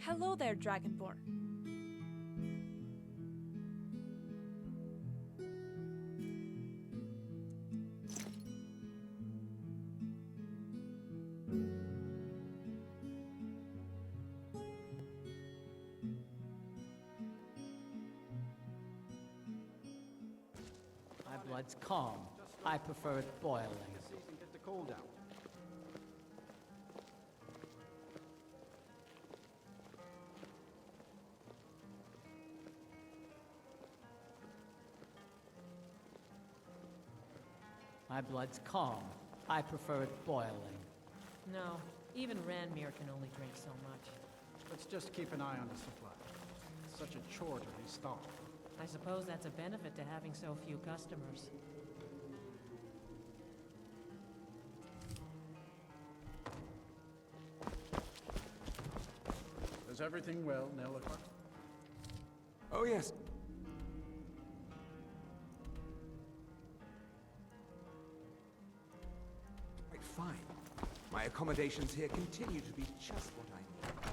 Hello there, Dragonborn. My blood's calm. I prefer it boiling. Get the cold out. My blood's calm. I prefer it boiling. No, even Ranmir can only drink so much. Let's just keep an eye on the supply. It's such a chore to restock. I suppose that's a benefit to having so few customers. Is everything well, Nellifer? Oh, yes. Quite fine. My accommodations here continue to be just what I need.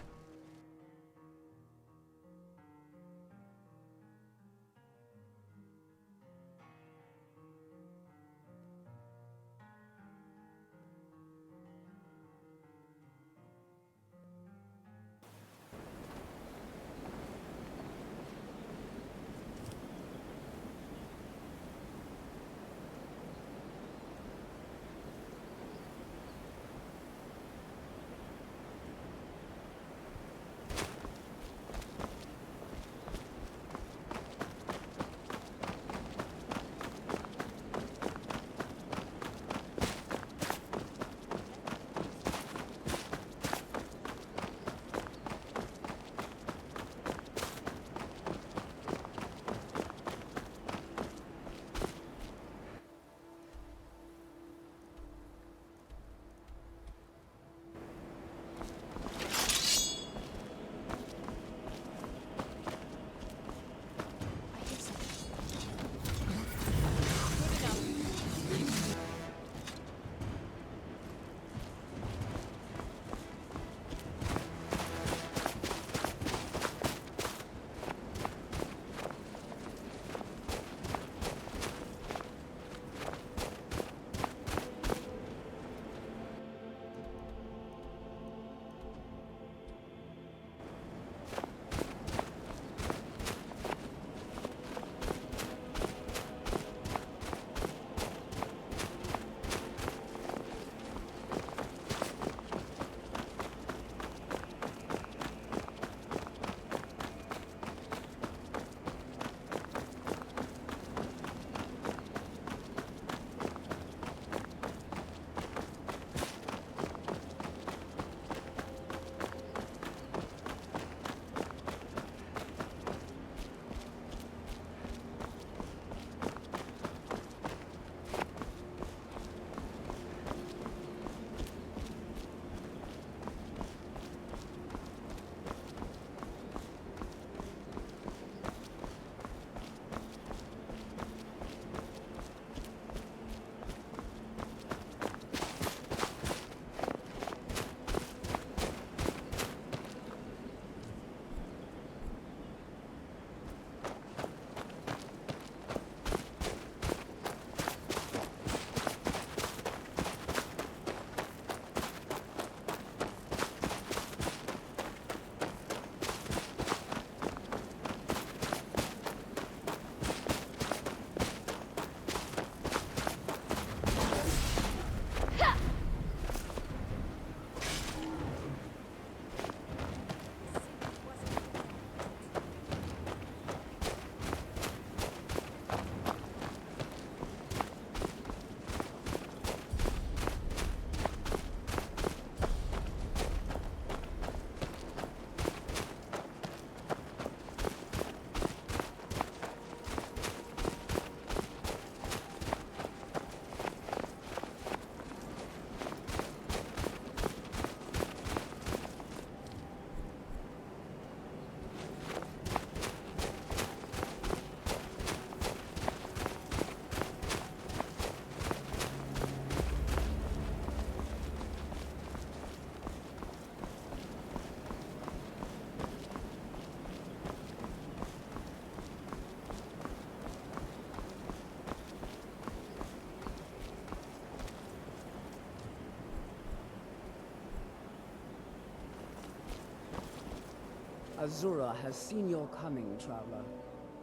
Azura has seen your coming, traveler.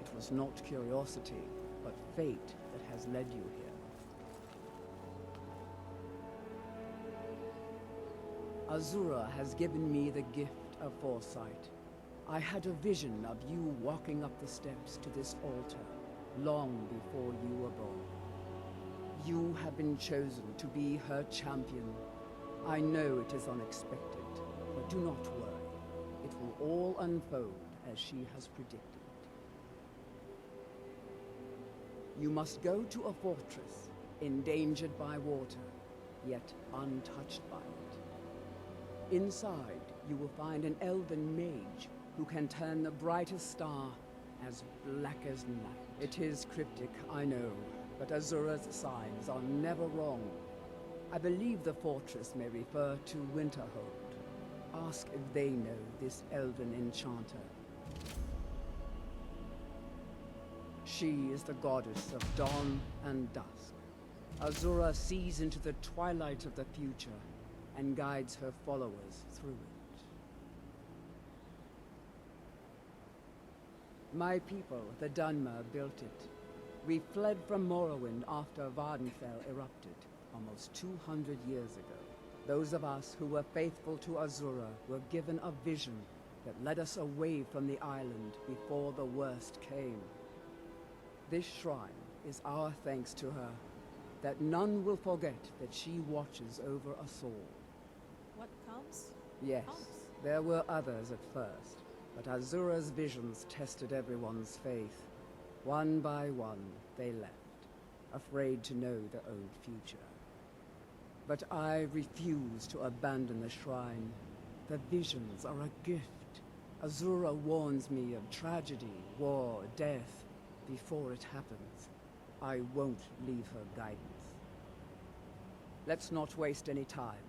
It was not curiosity, but fate that has led you here. Azura has given me the gift of foresight. I had a vision of you walking up the steps to this altar, long before you were born. You have been chosen to be her champion. I know it is unexpected, but do not worry. It will all unfold as she has predicted. You must go to a fortress, endangered by water, yet untouched by it. Inside, you will find an elven mage who can turn the brightest star as black as night. It is cryptic, I know, but Azura's signs are never wrong. I believe the fortress may refer to Winterhold. Ask if they know this elven enchanter. She is the goddess of dawn and dusk. Azura sees into the twilight of the future and guides her followers through it. My people, the Dunmer, built it. We fled from Morrowind after Vardenfell erupted, almost 200 years ago. Those of us who were faithful to Azura were given a vision that led us away from the island before the worst came. This shrine is our thanks to her, that none will forget that she watches over us all. What comes? Yes, Comes. there were others at first, but Azura's visions tested everyone's faith. One by one, they left, afraid to know their own future. But I refuse to abandon the shrine. The visions are a gift. Azura warns me of tragedy, war, death, before it happens. I won't leave her guidance. Let's not waste any time.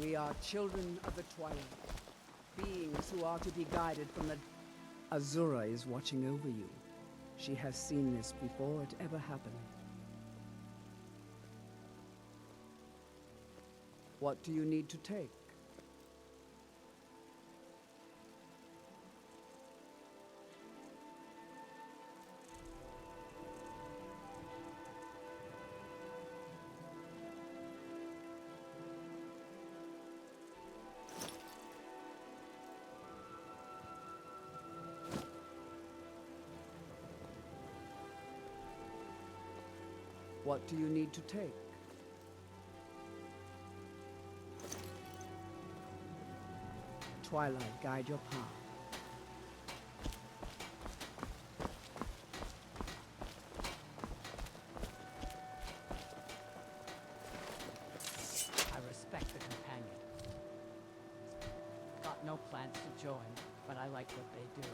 We are children of the Twilight, beings who are to be guided from the... Azura is watching over you. She has seen this before it ever happened. What do you need to take? What do you need to take? Twilight, guide your path. I respect the companion. Got no plans to join, but I like what they do.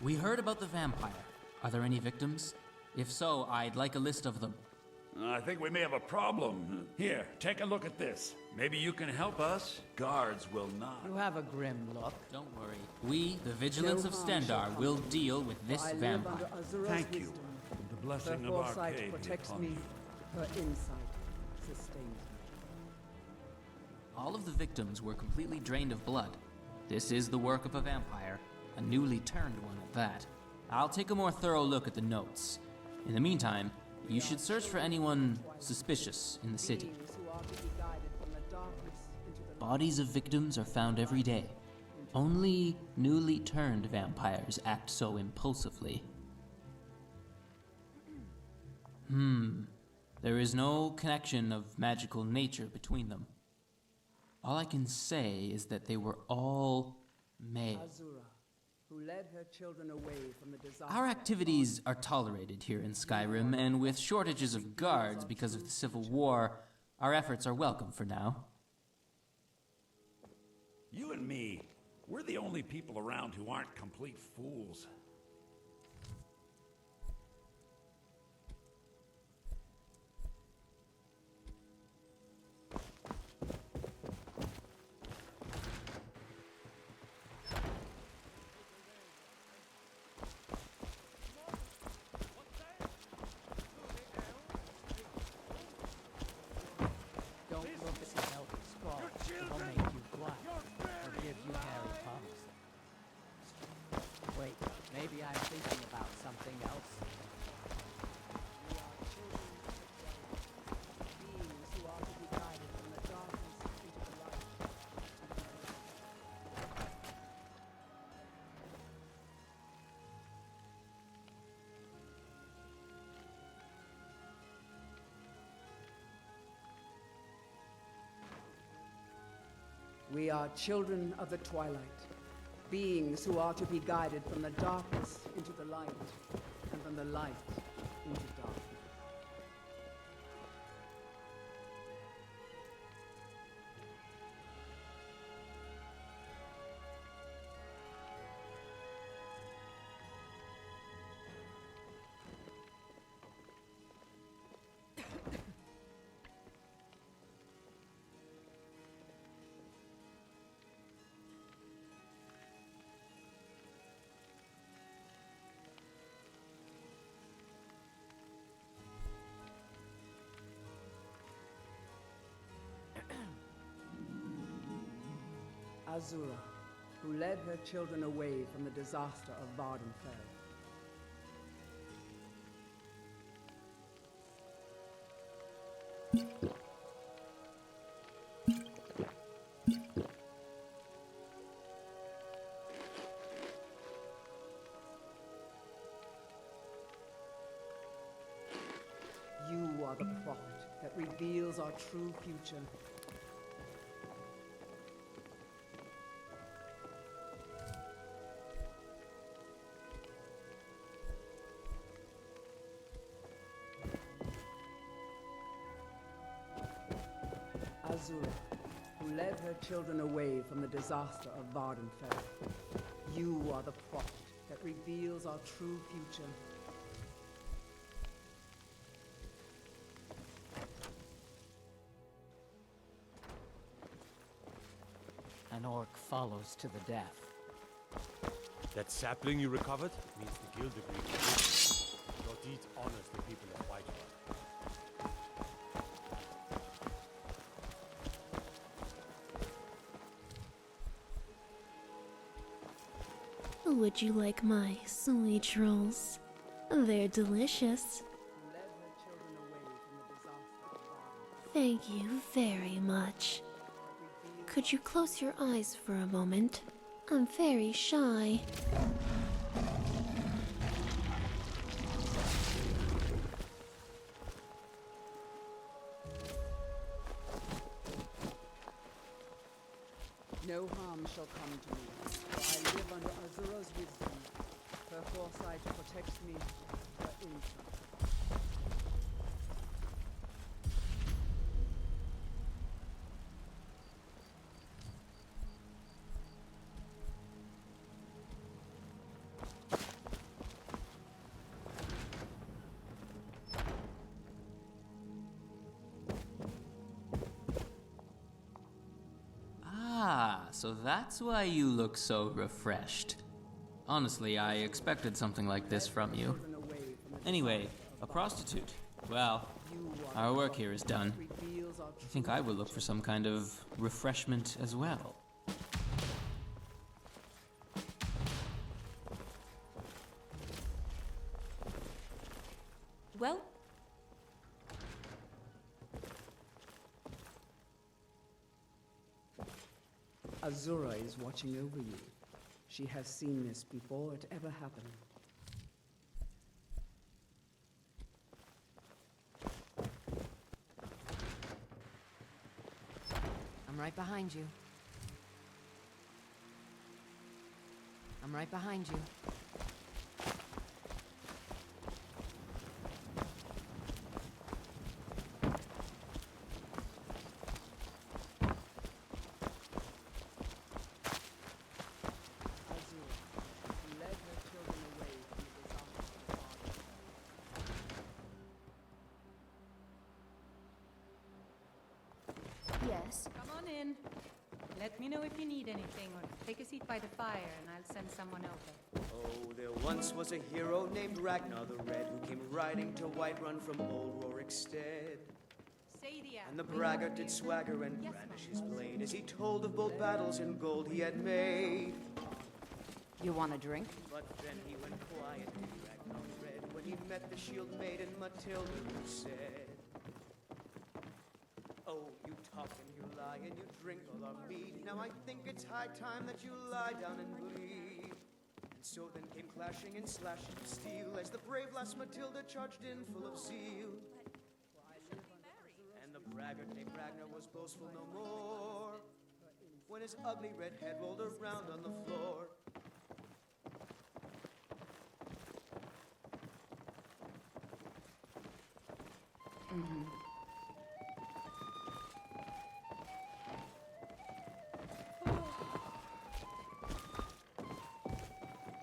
We heard about the vampire. Are there any victims? If so, I'd like a list of them. I think we may have a problem. Here, take a look at this. Maybe you can help us? Guards will not. You have a grim look. Don't worry. We, the Vigilance of Stendar, will deal with this I live vampire. under Azura's Thank you. wisdom. The Her blessing of foresight Arcade be protects upon me. you. Her insight sustains me. All of the victims were completely drained of blood. This is the work of a vampire, a newly turned one at that. I'll take a more thorough look at the notes. In the meantime, you should search for anyone suspicious in the city. Beings who are to be guided from the darkness into the light. Bodies of victims are found every day. Only newly turned vampires act so impulsively. There is no connection of magical nature between them. All I can say is that they were all male. Azura, who led her children away from the disaster. Our activities are tolerated here in Skyrim, and with shortages of guards because of the Civil War, our efforts are welcome for now. You and me, we're the only people around who aren't complete fools. Don't look at the elder scroll. It'll make you black. Or give you Harry Potter. Wait, maybe I'm thinking about something else. We are children of the twilight, beings who are to be guided from the darkness into the light. We are children of the twilight, beings who are to be guided from the darkness into the light, and from the light into darkness. Azura, who led her children away from the disaster of Vardenfell. You are the prophet that reveals our true future. Azura, who led her children away from the disaster of Vardenfell. You are the prophet that reveals our true future. An orc follows to the death. That sapling you recovered means the guild agreed to it. Your deed honors the people of Whitehall. Would you like my sweet rolls? They're delicious. Who led her children away from the disaster of Vardenfell. Thank you very much. Could you close your eyes for a moment? I'm very shy. No harm shall come to me, for I live under Azura's wisdom. Her foresight protects me, her insight. so that's why you look so refreshed. Honestly, I expected something like this from you. Anyway, a prostitute. Well, our work here is done. I think I will look for some kind of refreshment as well. Well, Azura is watching over you. She has seen this before it ever happened. I'm right behind you. I'm right behind you. Yes. Come on in. Let me know if you need anything, or take a seat by the fire, and I'll send someone over. Oh, there once was a hero named Ragnar the Red, who came riding to Whiterun from old Rorikstead. Sadia. And the braggart did swagger and brandish his blade as he told of bold battles and gold he had made. You want a drink? But then he went quiet, Ragnar the Red, when he met the shield maiden Matilda, who said, "Oh, you talk and you lie and you drink all our mead. Now I think it's high time that you lie down and bleed." And so then came clashing and slashing of steel as the brave lass Matilda charged in full of zeal. And the braggart named Ragnar was boastful no more when his ugly red head rolled around on the floor.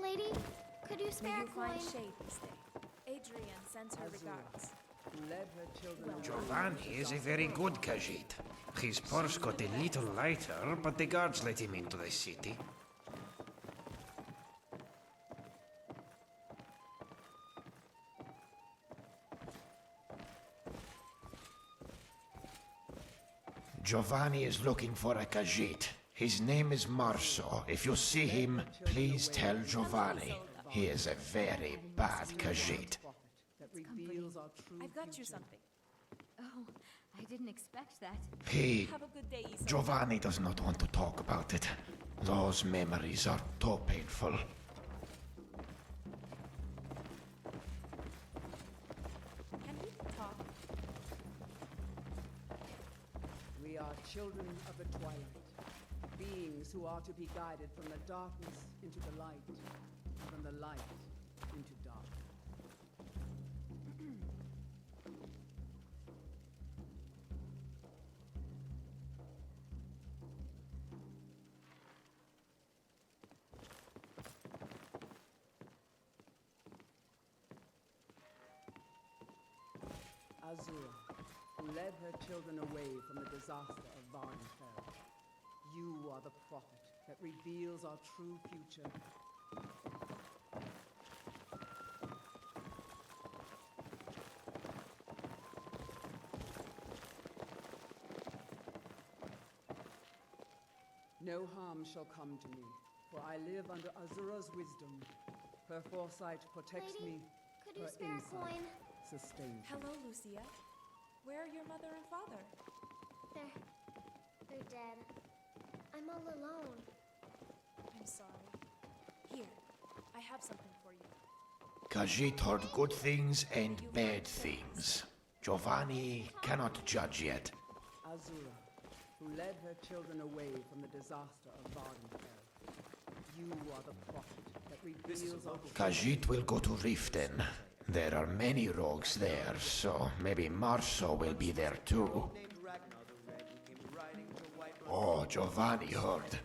Lady, could you spare May a you coin? find shade this day. Adrian sends her regards. Led her children away. Giovanni is a very good Khajiit. His purse got a little lighter, but the guards let him into the city. Giovanni is looking for a Khajiit. His name is Marso. If you see him, please tell Giovanni. He is a very bad Khajiit. That reveals our true I've got you future. something. Oh, I didn't expect that. He... Have a good day, Isa. Giovanni does not want to talk about it. Those memories are too painful. Can we talk? We are children of the twilight, beings who are to be guided from the darkness into the light, from the light into dark. Azura, who led her children away from the disaster of Varnfell. You are the prophet that reveals our true future. No harm shall come to me, for I live under Azura's wisdom. Her foresight protects Lady, me. could you Her spare a insight coin? sustains me. Hello, Lucia. Where are your mother and father? They're dead. I'm all alone. I'm sorry. Here, I have something for you. Khajiit heard good things and bad things. Giovanni cannot judge yet. Azura, who led her children away from the disaster of Varnfell. You are the prophet that reveals our Khajiit will go to Riften. There are many rogues there, so maybe Marso will be there too. Oh, Giovanni heard.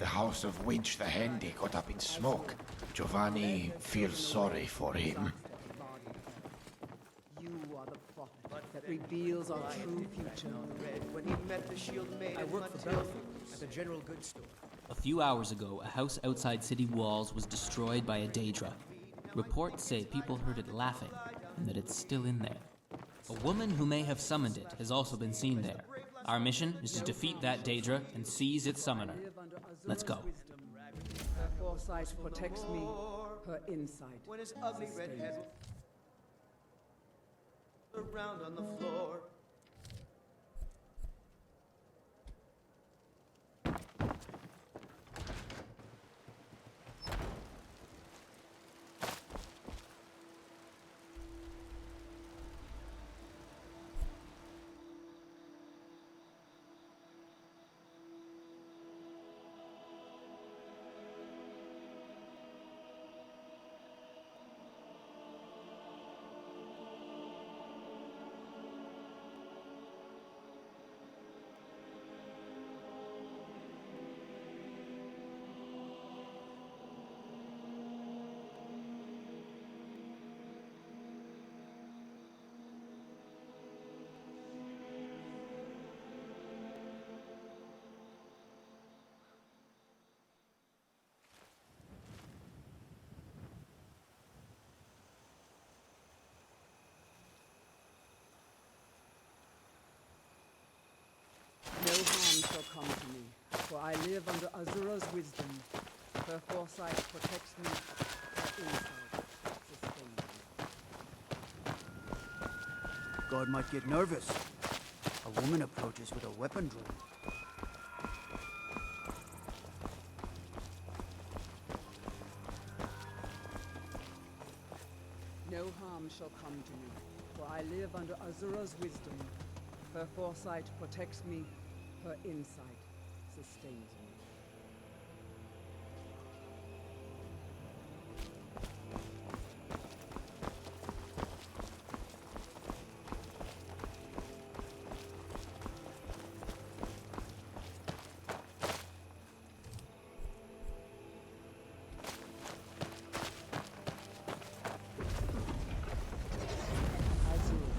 The house of Winch the Handy got up in smoke. Giovanni feels sorry for him. You are the prophet that reveals our true future. When he met the shield maiden I work for Matilda. Belfield at the general goods store. A few hours ago, a house outside city walls was destroyed by a Daedra. Reports say people heard it laughing, and that it's still in there. A woman who may have summoned it has also been seen there. Our mission is to defeat that Daedra and seize its summoner. Let's go. Her foresight protects me, her insight When his ugly red sustains head me. around on the floor. No harm shall come to me, for I live under Azura's wisdom. Her foresight protects me, her insight sustains me. God might get nervous. A woman approaches with a weapon drawn. No harm shall come to me, for I live under Azura's wisdom. Her foresight protects me, her insight sustains me.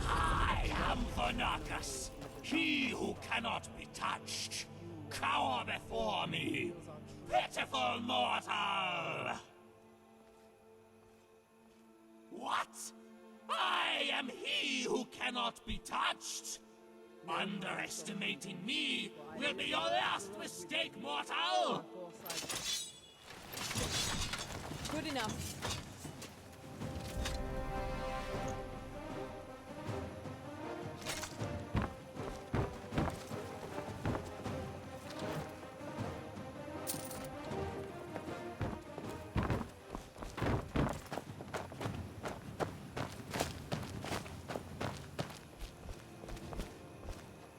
I am Vernacus, he who cannot be touched. Cower before me, pitiful mortal! What? I am he who cannot be touched? Underestimating me will be your last mistake, mortal! Good enough.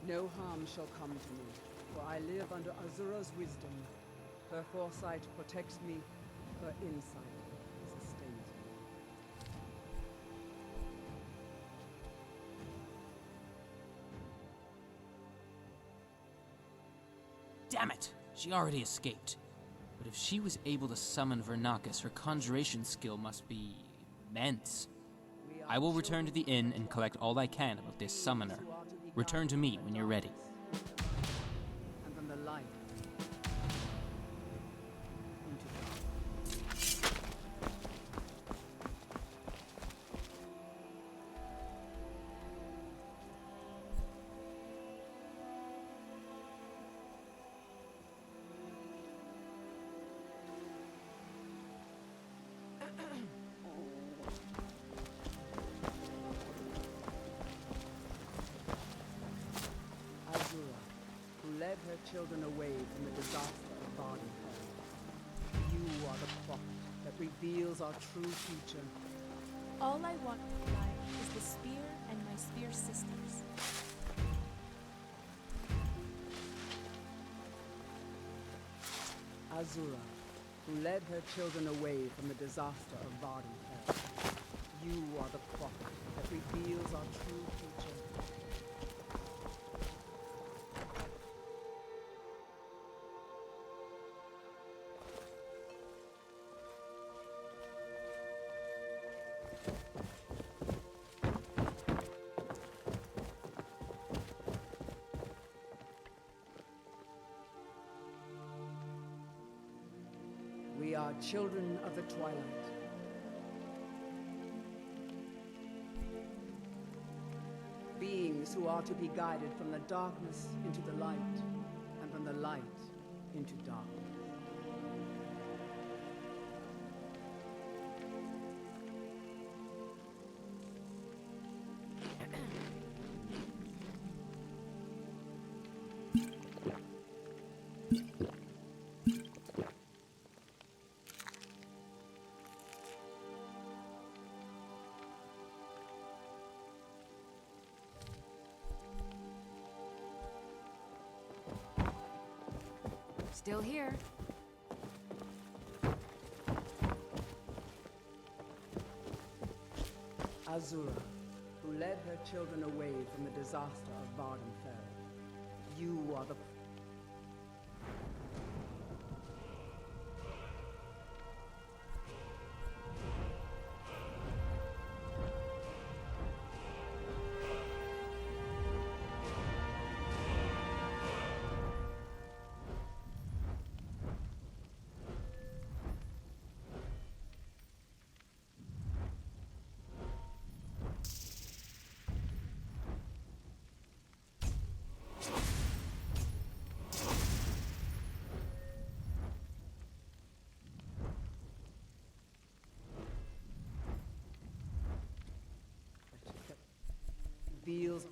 No harm shall come to me, for I live under Azura's wisdom. Her foresight protects me, her insight sustains me. Damn it! She already escaped. But if she was able to summon Vernacus, her conjuration skill must be immense. I will return to the inn and collect all I can about this summoner. Return to me when you're ready. And then the light into dark. Azura, who led her children away from the disaster of Vardenfell. You are the prophet that reveals our true future. All I want in life is the spear and my spear sisters. Azura, who led her children away from the disaster of Vardenfell. You are the prophet that reveals our true future. are children of the twilight. Beings who are to be guided from the darkness into the light, and from the light into darkness. Still here. Azura, who led her children away from the disaster of Vardenfell. You are the... Feels...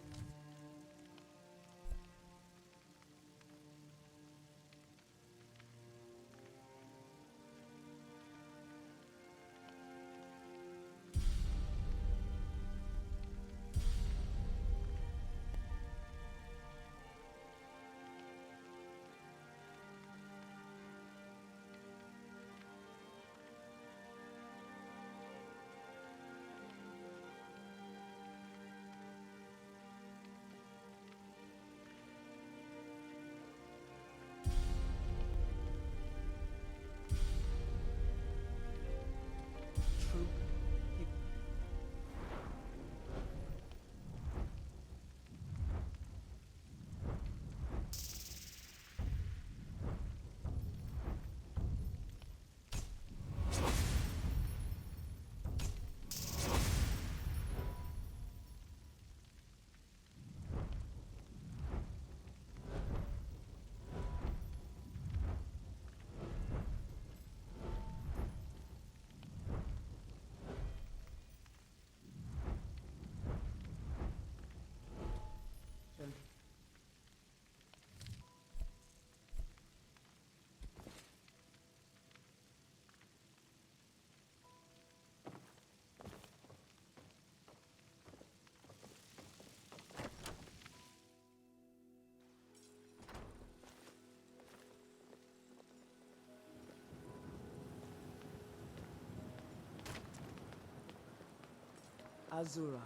Azura,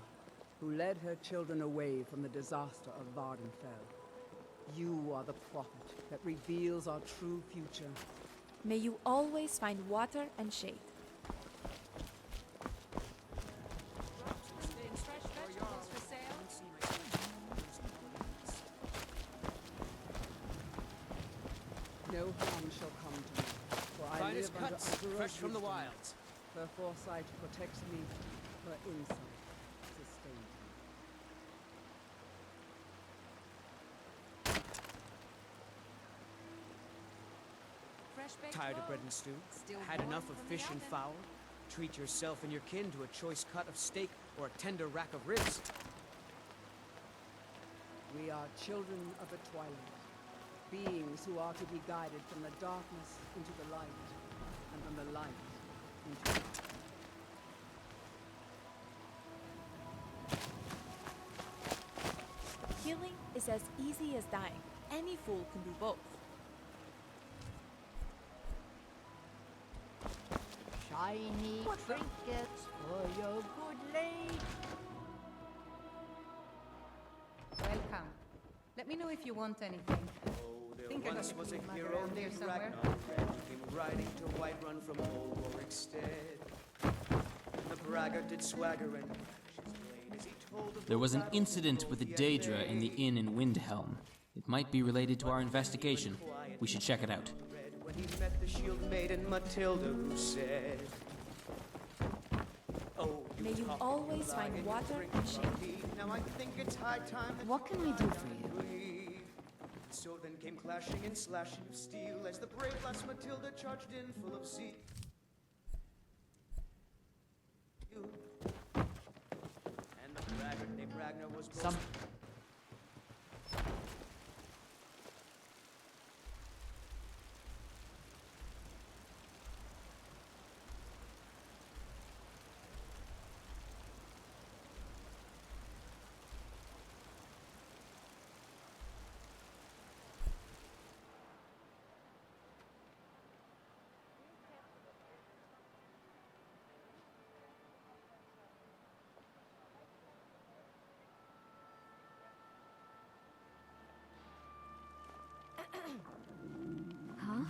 who led her children away from the disaster of Vardenfell. You are the prophet that reveals our true future. May you always find water and shade. No harm shall come to me, for I Finest live under cuts, Azura's fresh from the wisdom. wilds. Her foresight protects me, her insight sustains me. Tired of bread and stew? Had enough of fish and fowl? Treat yourself and your kin to a choice cut of steak or a tender rack of ribs. We are children of the twilight, beings who are to be guided from the darkness into the light, and from the light into the Healing is as easy as dying. Any fool can do both. Shiny trinkets for your good lady. Welcome. Let me know if you want anything. There once was a hero named Ragnar who came riding to Whiterun from old Warwickstead. And the braggart did swagger and flash his blade as he told of There was an battle incident with a Daedra in the inn in Windhelm. It might be related to our investigation. We should check it out. red when when he met the shield maiden Matilda, who said, "Oh, May you talk always lie find and you water drink and from shade. me. Now I think it's high time that What can we do for you? you? So then came clashing and slashing of steel as the brave lass Matilda charged in full of zeal. And the braggart named Ragnar was both. Huh?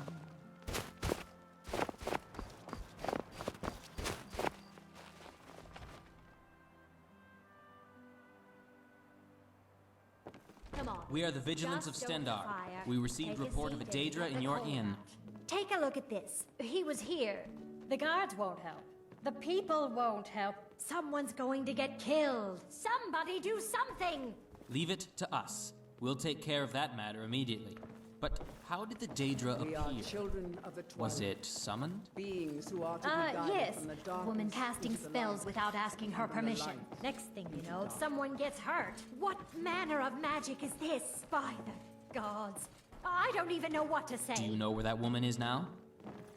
Come on. We are the Vigilance of Just don't Stendar. fire. We received Take a report of a seat and Daedra let in the your cold inn. out. Take a look at this. He was here. The guards won't help. The people won't help. Someone's going to get killed. Somebody do something! Leave it to us. We'll take care of that matter immediately. But how did the Daedra We are appear? children of the twilight. Was it summoned? Beings who are to be guided Yes. from the darkness Woman casting into the spells light, without asking her and from the permission. light Next thing you into know, darkness. someone gets hurt. What manner of magic is this? By the gods. I don't even know what to say. Do you know where that woman is now?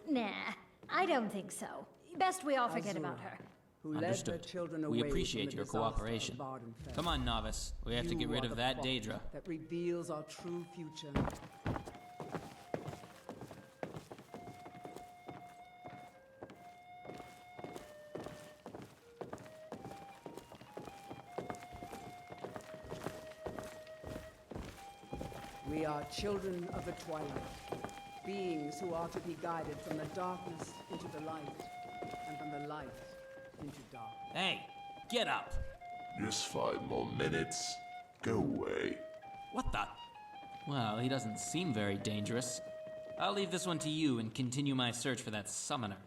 Nah, I don't think so. Best we all forget about her. Who led her Understood. children We away appreciate from the your disaster of cooperation. Vardenfell. Come on, novice. We have to You get rid are of the that prophet Daedra. that reveals our true future. We are children of the twilight, beings who are to be guided from the darkness into the light, and from the light into darkness. Hey, get up! Just 5 more minutes. Go away. What the? Well, he doesn't seem very dangerous. I'll leave this one to you and continue my search for that summoner.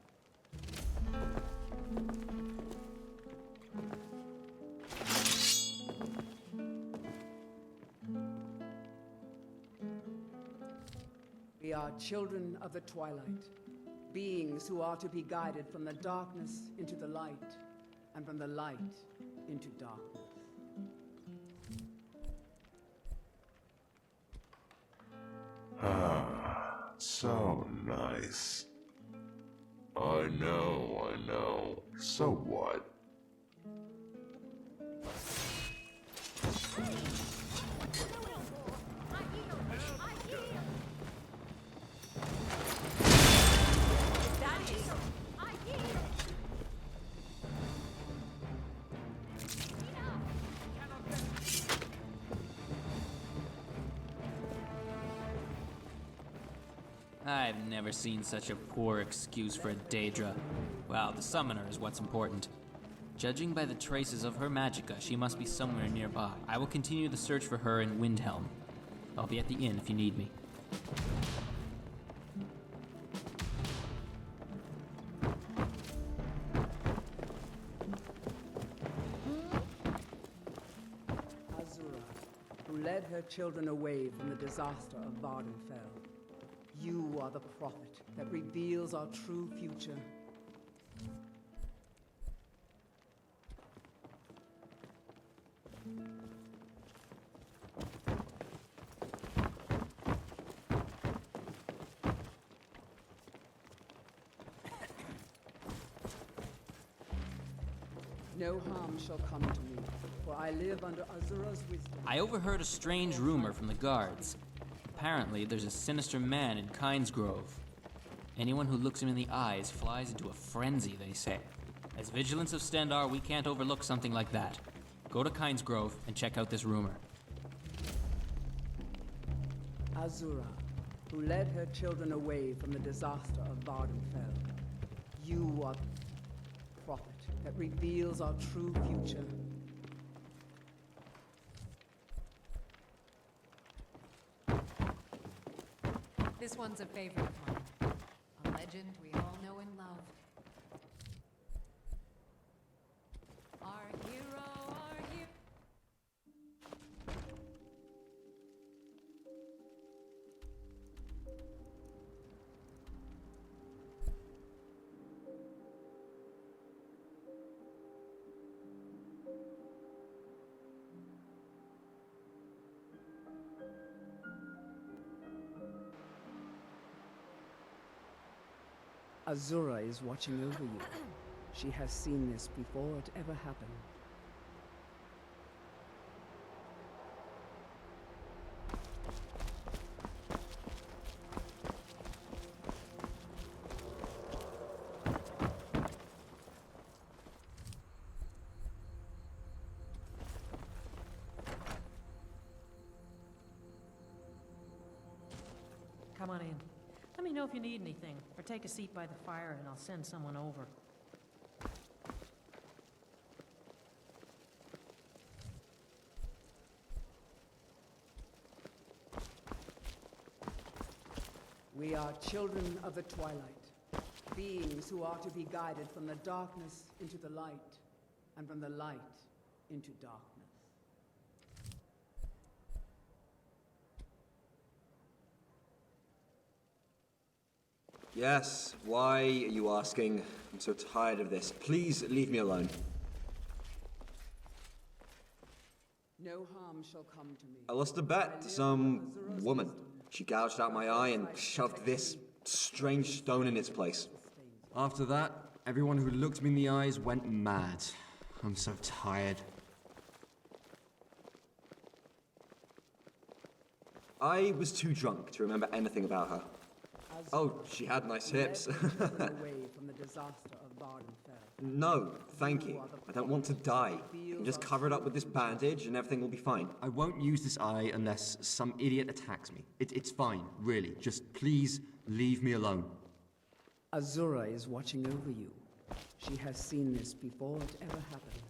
We are children of the twilight, beings who are to be guided from the darkness into the light, and from the light into darkness. Ah, so nice. I know. So what? I've never seen such a poor excuse for a Daedra. Well, the summoner is what's important. Judging by the traces of her magicka, she must be somewhere nearby. I will continue the search for her in Windhelm. I'll be at the inn if you need me. Azura, who led her children away from the disaster of Vardenfell. You are the prophet that reveals our true future. No harm shall come to me, for I live under Azura's wisdom. I overheard a strange rumor from the guards. Apparently, there's a sinister man in Kynesgrove. Anyone who looks him in the eyes flies into a frenzy, they say. As Vigilance of Stendar, we can't overlook something like that. Go to Kynesgrove and check out this rumor. Azura, who led her children away from the disaster of Vardenfell. You are the prophet that reveals our true future. This one's a favorite of mine. legend we all know and love. Our hero, our hero. Azura is watching over you. She has seen this before it ever happened. Come on in. Let me know if you need anything, or take a seat by the fire and I'll send someone over. We are children of the twilight, beings who are to be guided from the darkness into the light, and from the light into darkness. Yes, why are you asking? I'm so tired of this. Please leave me alone. No harm shall come to me. I lost a bet to some woman. She gouged out my eye and shoved this strange stone in its place. After that, everyone who looked me in the eyes went mad. I'm so tired. I was too drunk to remember anything about her. Oh, she had nice hips. Away from the disaster of Vardenfell. No, thank you. I don't want to die. You can just cover it up with this bandage and everything will be fine. I won't use this eye unless some idiot attacks me. It's fine, really. Just please leave me alone. Azura is watching over you. She has seen this before it ever happened.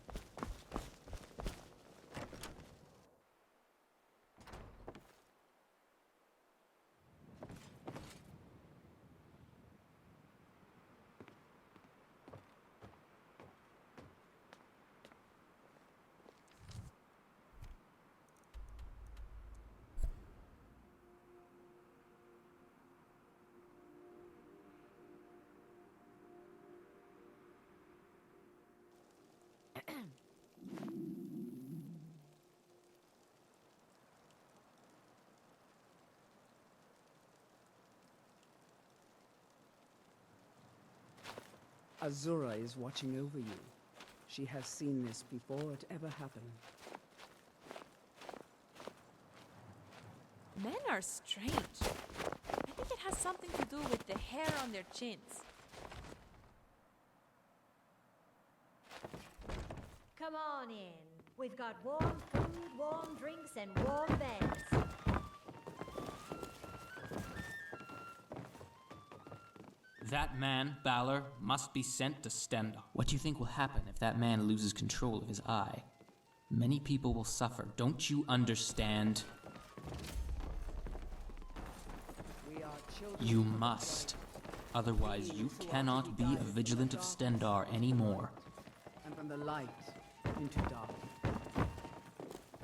Azura is watching over you. She has seen this before it ever happened. Men are strange. I think it has something to do with the hair on their chins. Come on in. We've got warm food, warm drinks, and warm beds. That man, Balor, must be sent to Stendar. What do you think will happen if that man loses control of his eye? Many people will suffer. Don't you understand? You must. Otherwise, you cannot be a vigilant of Stendar anymore. And from the light into darkness.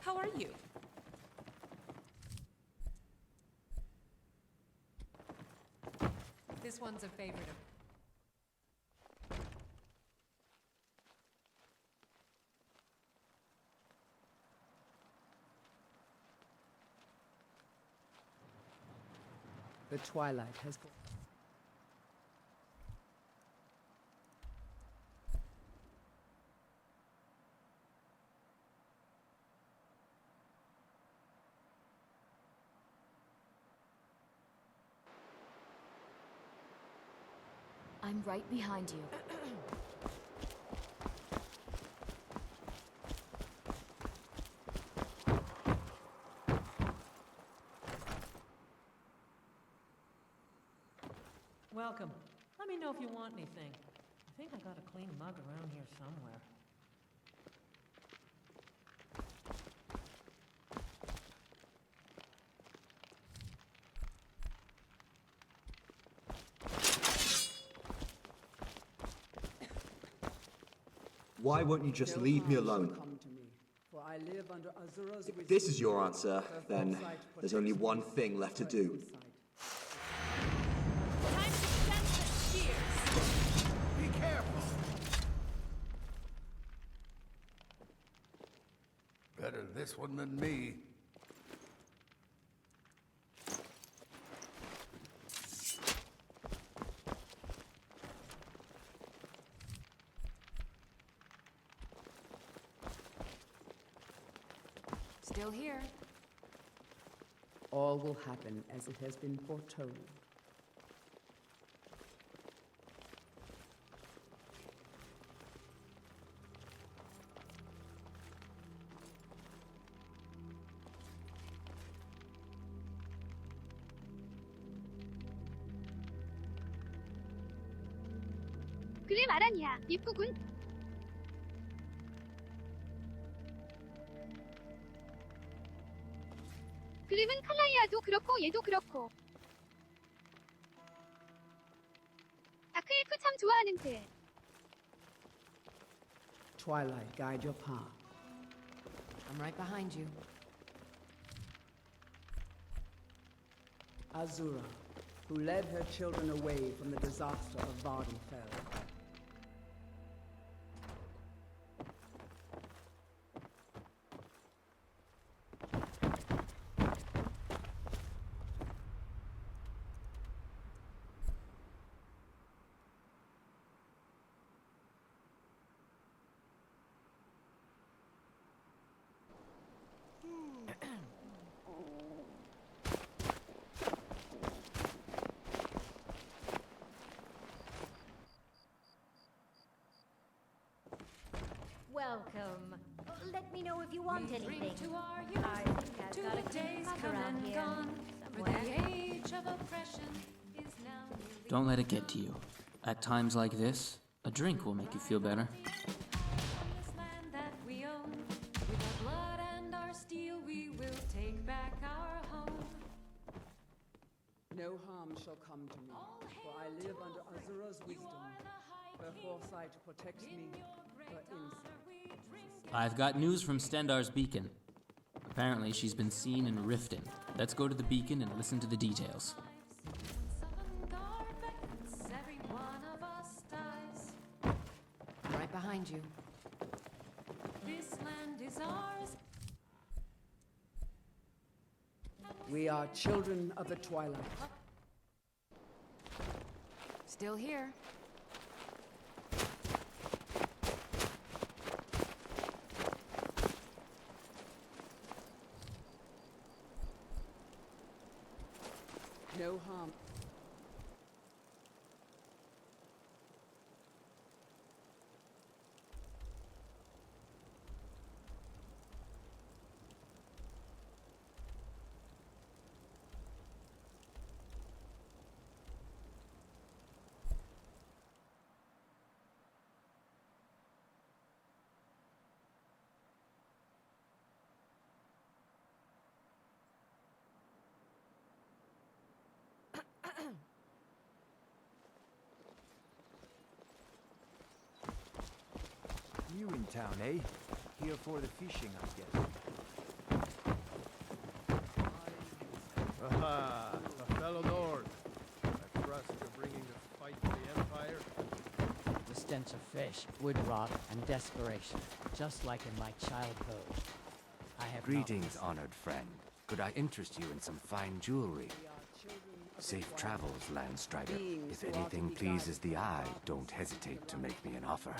How are you? This one's a favorite of... The twilight has... I'm right behind you. Welcome. Let me know if you want anything. I think I got a clean mug around here somewhere. Why won't you just leave me alone? Come to me, for I live under Azura's If this is your answer, then there's only one thing left to do. Time to sense the spears. Be careful! Better this one than me. Still here. All will happen as it has been foretold. 그래 말하냐. 이쁘군. 그림은 칼라이아도 그렇고 얘도 그렇고. 다크엘프 참 좋아하는 듯. Twilight, guide your path. I'm right behind you. Azura, who led her children away from the disaster of Vardenfell. Welcome. Let me know if you want anything. To our youth, I think I've to got a the clean days mug come around and here. gone, where Somewhere. the age of oppression is now nearly Don't let it get to you. At times like this, a drink will make you feel better. this land that we own. With our blood and our steel, we will take back our home. No harm shall come to me, for I live under Azura's wisdom. Her foresight protects me, her insight. I've got news from Stendar's beacon. Apparently she's been seen in Riften. Let's go to the beacon and listen to the details. Every one of us dies. I'm right behind you. This land is ours. We are children of the Twilight. Still here. No harm. New in town, eh? Here for the fishing, I guess. Aha! A fellow Nord. I trust you're bringing the fight to the Empire. The stench of fish, wood rot, and desperation, just like in my childhood. I have Greetings, honored friend. Could I interest you in some fine jewelry? Safe travels, Landstrider. If anything pleases the eye, don't hesitate to make me an offer.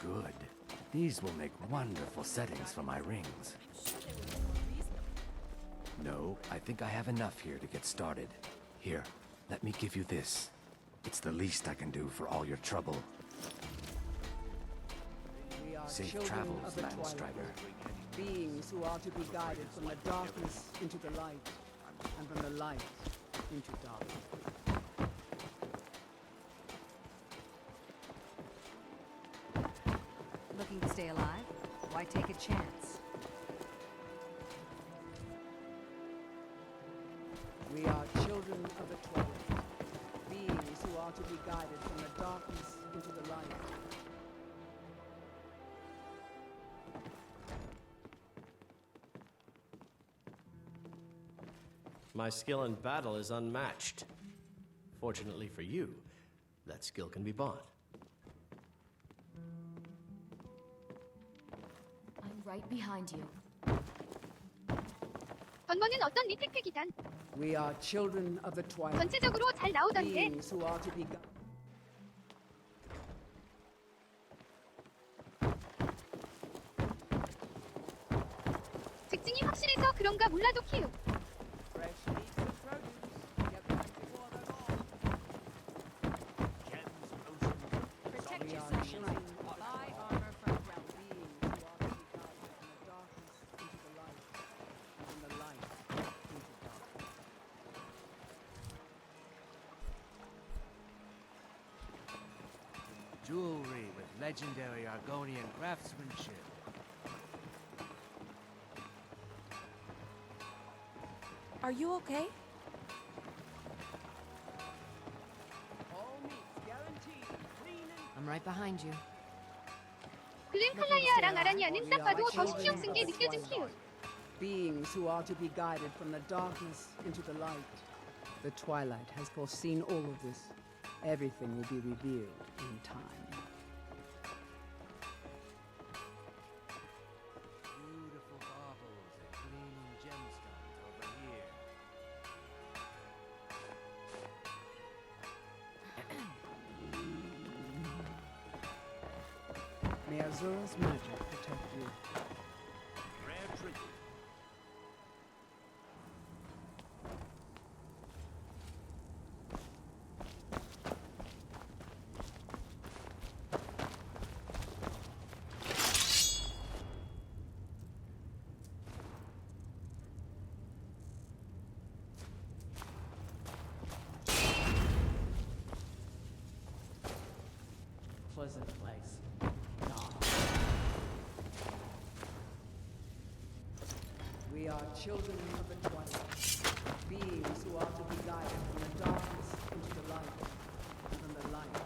Good. These will make wonderful settings for my rings. No, I think I have enough here to get started. Here, let me give you this. It's the least I can do for all your trouble. We are Safe children travels, of the Landstrider. Twilight. Beings who are to be guided from the darkness into the light, and from the light into darkness. Looking to stay alive? Why take a chance? We are children of the Twilight. Beings who are to be guided from the darkness into the light, My skill in battle is unmatched. Fortunately for you, that skill can be bought. I'm right behind you. 번번은 어떤 리테크 기단? We are children of the twilight. 전체적으로 잘 나오던데. Beings who are to be 직진이 확실해서 그런가 몰라도 키우. Protect yourself. Buy armor from realm. Jewelry with legendary Argonian craftsmanship. Are you okay? I'm right behind you. 글램 칼라이아랑 아라니아는 딱 봐도 더 신경 쓴 게 느껴진 키우. beings who are to be guided from the darkness into the light. The twilight has foreseen all of this. Everything will be revealed in time. Beautiful baubles and gleaming gemstones over here. May Azura's magic protect you. Rare treat. Pleasant place. We are children of the twilight, beings who are to be guided from the darkness into the light, and from the light.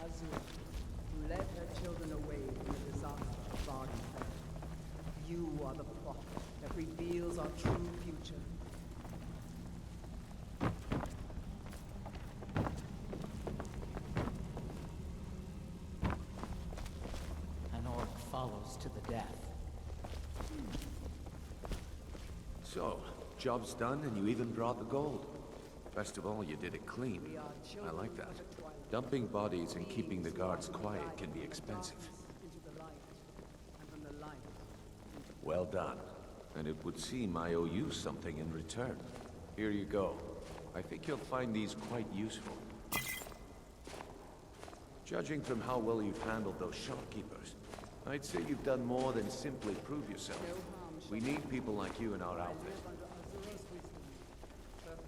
Azura, who led her children away from the disaster of Nordic-ish. You are the prophet that reveals our true future. An orc follows to the death. So, job's done and you even brought the gold. Best of all, you did it clean. I like that. Dumping bodies and keeping the guards quiet can be expensive. Into the light, and from the light. Well done. And it would seem I owe you something in return. Here you go. I think you'll find these quite useful. Judging from how well you've handled those shopkeepers, I'd say you've done more than simply prove yourself. We need people like you in our outfit.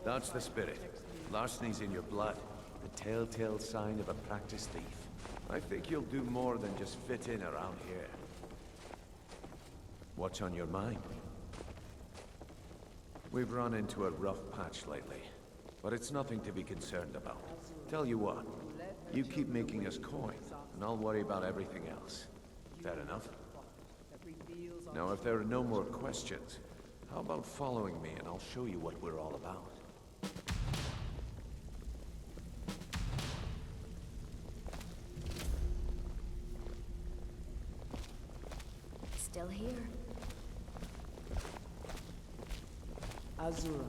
That's the spirit. Larceny's in your blood. The telltale sign of a practiced thief. I think you'll do more than just fit in around here. What's on your mind? We've run into a rough patch lately, but it's nothing to be concerned about. Tell you what, you keep making us coin, and I'll worry about everything else. Fair enough? Now, if there are no more questions, how about following me and I'll show you what we're all about? Still here. Azura,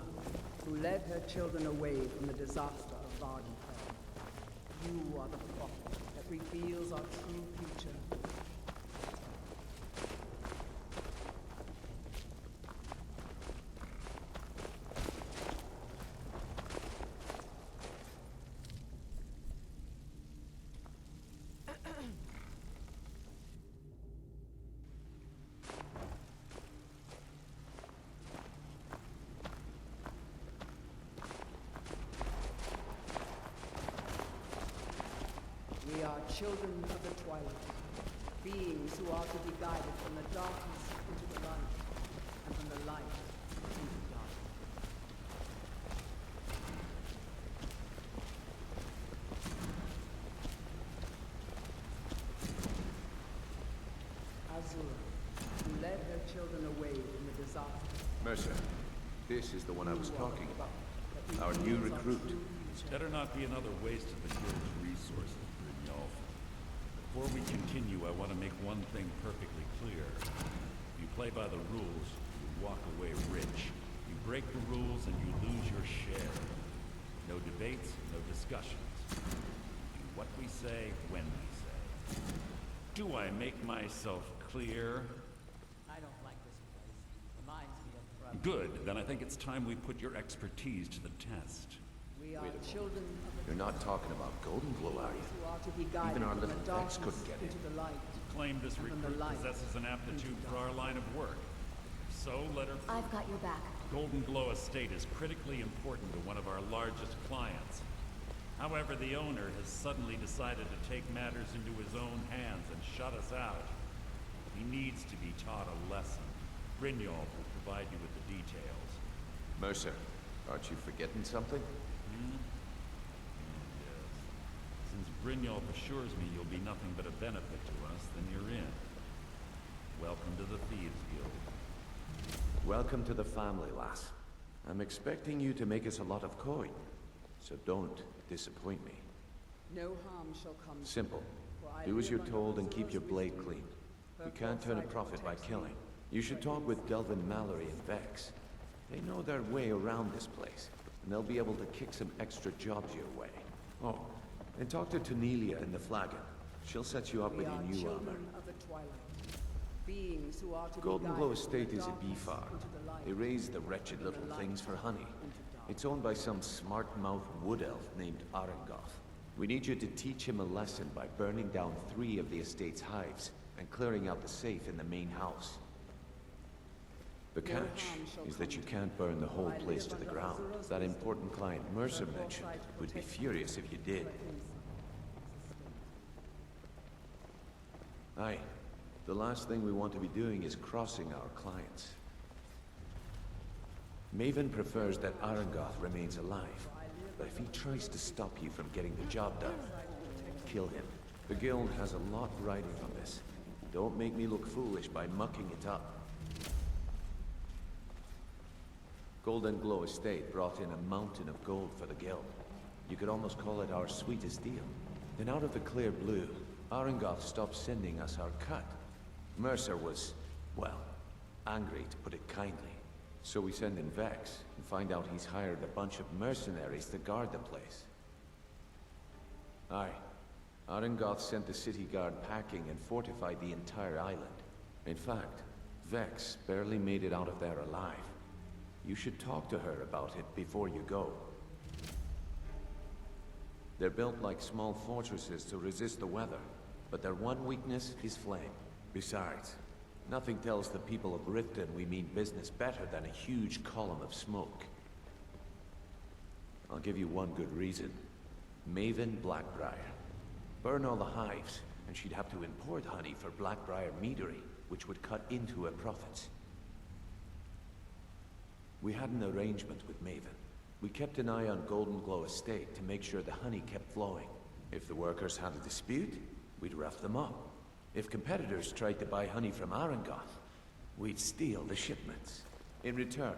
who led her children away from the disaster of Nordic-ish. You are the prophet that reveals our true future. children of the twilight, beings who are to be guided from the darkness into the light, and from the light into the dark. Azura, who led her children away from the disaster. Mercer, this is the one I was talking about. Our new recruit. Better not be another waste of the guild's resources, Brynjolf. Before we continue, I want to make one thing perfectly clear. If you play by the rules, you walk away rich. You break the rules and you lose your share. No debates, no discussions. Do what we say, when we say. Do I make myself clear? I don't like this place. Reminds me of brother. Good, then I think it's time we put your expertise to the test. We are children of the You're not talking about Golden Glow, are you? who are to be guided Even our from little the Vex darkness couldn't get into in. the light. Claim this And from the recruit light possesses an aptitude for our line of work. So let her... I've got your back. Golden Glow Estate is critically important to one of our largest clients. However, the owner has suddenly decided to take matters into his own hands and shut us out. He needs to be taught a lesson. Brynjolf will provide you with the details. Mercer, aren't you forgetting something? Yes. Since Brynjolf assures me you'll be nothing but a benefit to us, then you're in. Welcome to the Thieves Guild. Welcome to the family, lass. I'm expecting you to make us a lot of coin, so don't disappoint me. No harm shall come. Simple. For I Do as you're live told under and keep your Azura's blade wisdom. clean. Her You can't turn a foresight profit by protects killing. me. You should talk with Delvin Mallory and Vex. They know their way around this place, and they'll be able to kick some extra jobs your way. Oh, and talk to Tanelia in the Flagon. She'll set you up We with are your new children armor. of the twilight, beings who are to Golden be Glow guided from the Estate is a bee darkness farm. into the light, They raise the wretched and little the light things for honey. into dark. It's owned by some smart-mouthed wood elf named Arangoth. We need you to teach him a lesson by burning down 3 of the estate's hives and clearing out the safe in the main house. The No catch harm shall is that come you to can't burn the you, whole for I place live to the under ground. Azura's That wisdom. important client Mercer Her mentioned foresight would be protects furious if you did. her insight. Aye. The last thing we want to be doing is crossing our clients. Maven prefers that Arangoth remains alive, but if he tries to stop you from getting the job done, kill him. The guild has a lot riding on this. Don't make me look foolish by mucking it up. Golden Glow Estate brought in a mountain of gold for the guild. You could almost call it our sweetest deal. Then out of the clear blue, Arangoth stopped sending us our cut. Mercer was, well, angry to put it kindly. So we send in Vex and find out he's hired a bunch of mercenaries to guard the place. Aye. Arangoth sent the city guard packing and fortified the entire island. In fact, Vex barely made it out of there alive. You should talk to her about it before you go. They're built like small fortresses to resist the weather, but their one weakness is flame. Besides, nothing tells the people of Riften we mean business better than a huge column of smoke. I'll give you one good reason. Maven Blackbriar. Burn all the hives, and she'd have to import honey for Blackbriar meadery, which would cut into her profits. We had an arrangement with Maven. We kept an eye on Golden Glow Estate to make sure the honey kept flowing. If the workers had a dispute, we'd rough them up. If competitors tried to buy honey from Arangoth, we'd steal the shipments. In return,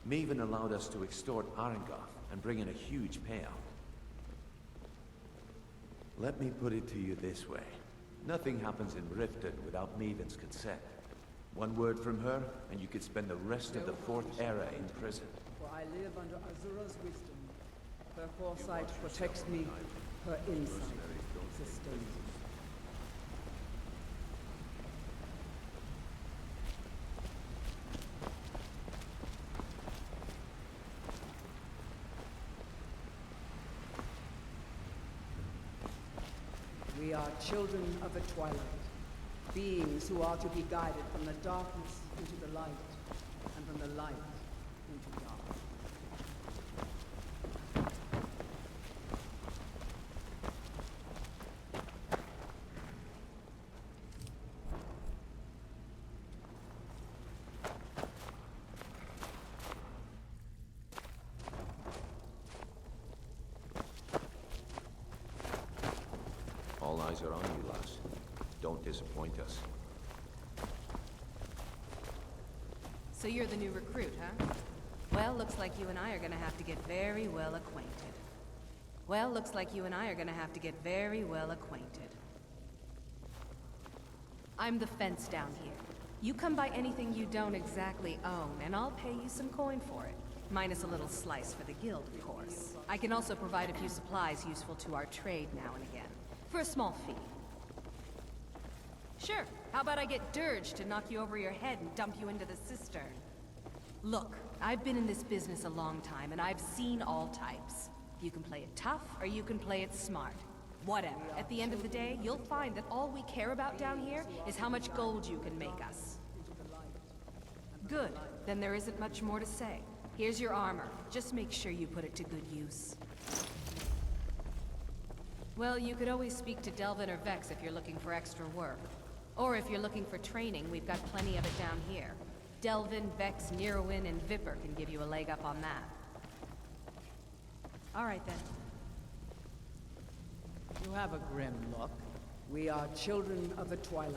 Maven allowed us to extort Arangoth and bring in a huge payout. Let me put it to you this way. Nothing happens in Riften without Maven's consent. One word from her, and you could spend the rest of the 4th era in prison. For I live under Azura's wisdom. Her foresight protects me. Her insight sustains me. We are children of the twilight, beings who are to be guided from the darkness into the light, and from the light into dark. eyes are on you, lass. Don't disappoint us. So you're the new recruit, huh? Well, looks like you and I are gonna have to get very well acquainted. I'm the fence down here. You come by anything you don't exactly own, and I'll pay you some coin for it. Minus a little slice for the guild, of course. I can also provide a few supplies useful to our trade now and again, for a small fee. Sure, how about I get Dirge to knock you over your head and dump you into the cistern? Look, I've been in this business a long time, and I've seen all types. You can play it tough, or you can play it smart. Whatever. At the end of the day, you'll find that all we care about down here is how much gold you can make us. Good. Then there isn't much more to say. Here's your armor. Just make sure you put it to good use. Well, you could always speak to Delvin or Vex if you're looking for extra work. Or if you're looking for training, we've got plenty of it down here. Delvin, Vex, Neroin, and Viper can give you a leg up on that. All right, then. You have a grim look. We are children of the twilight.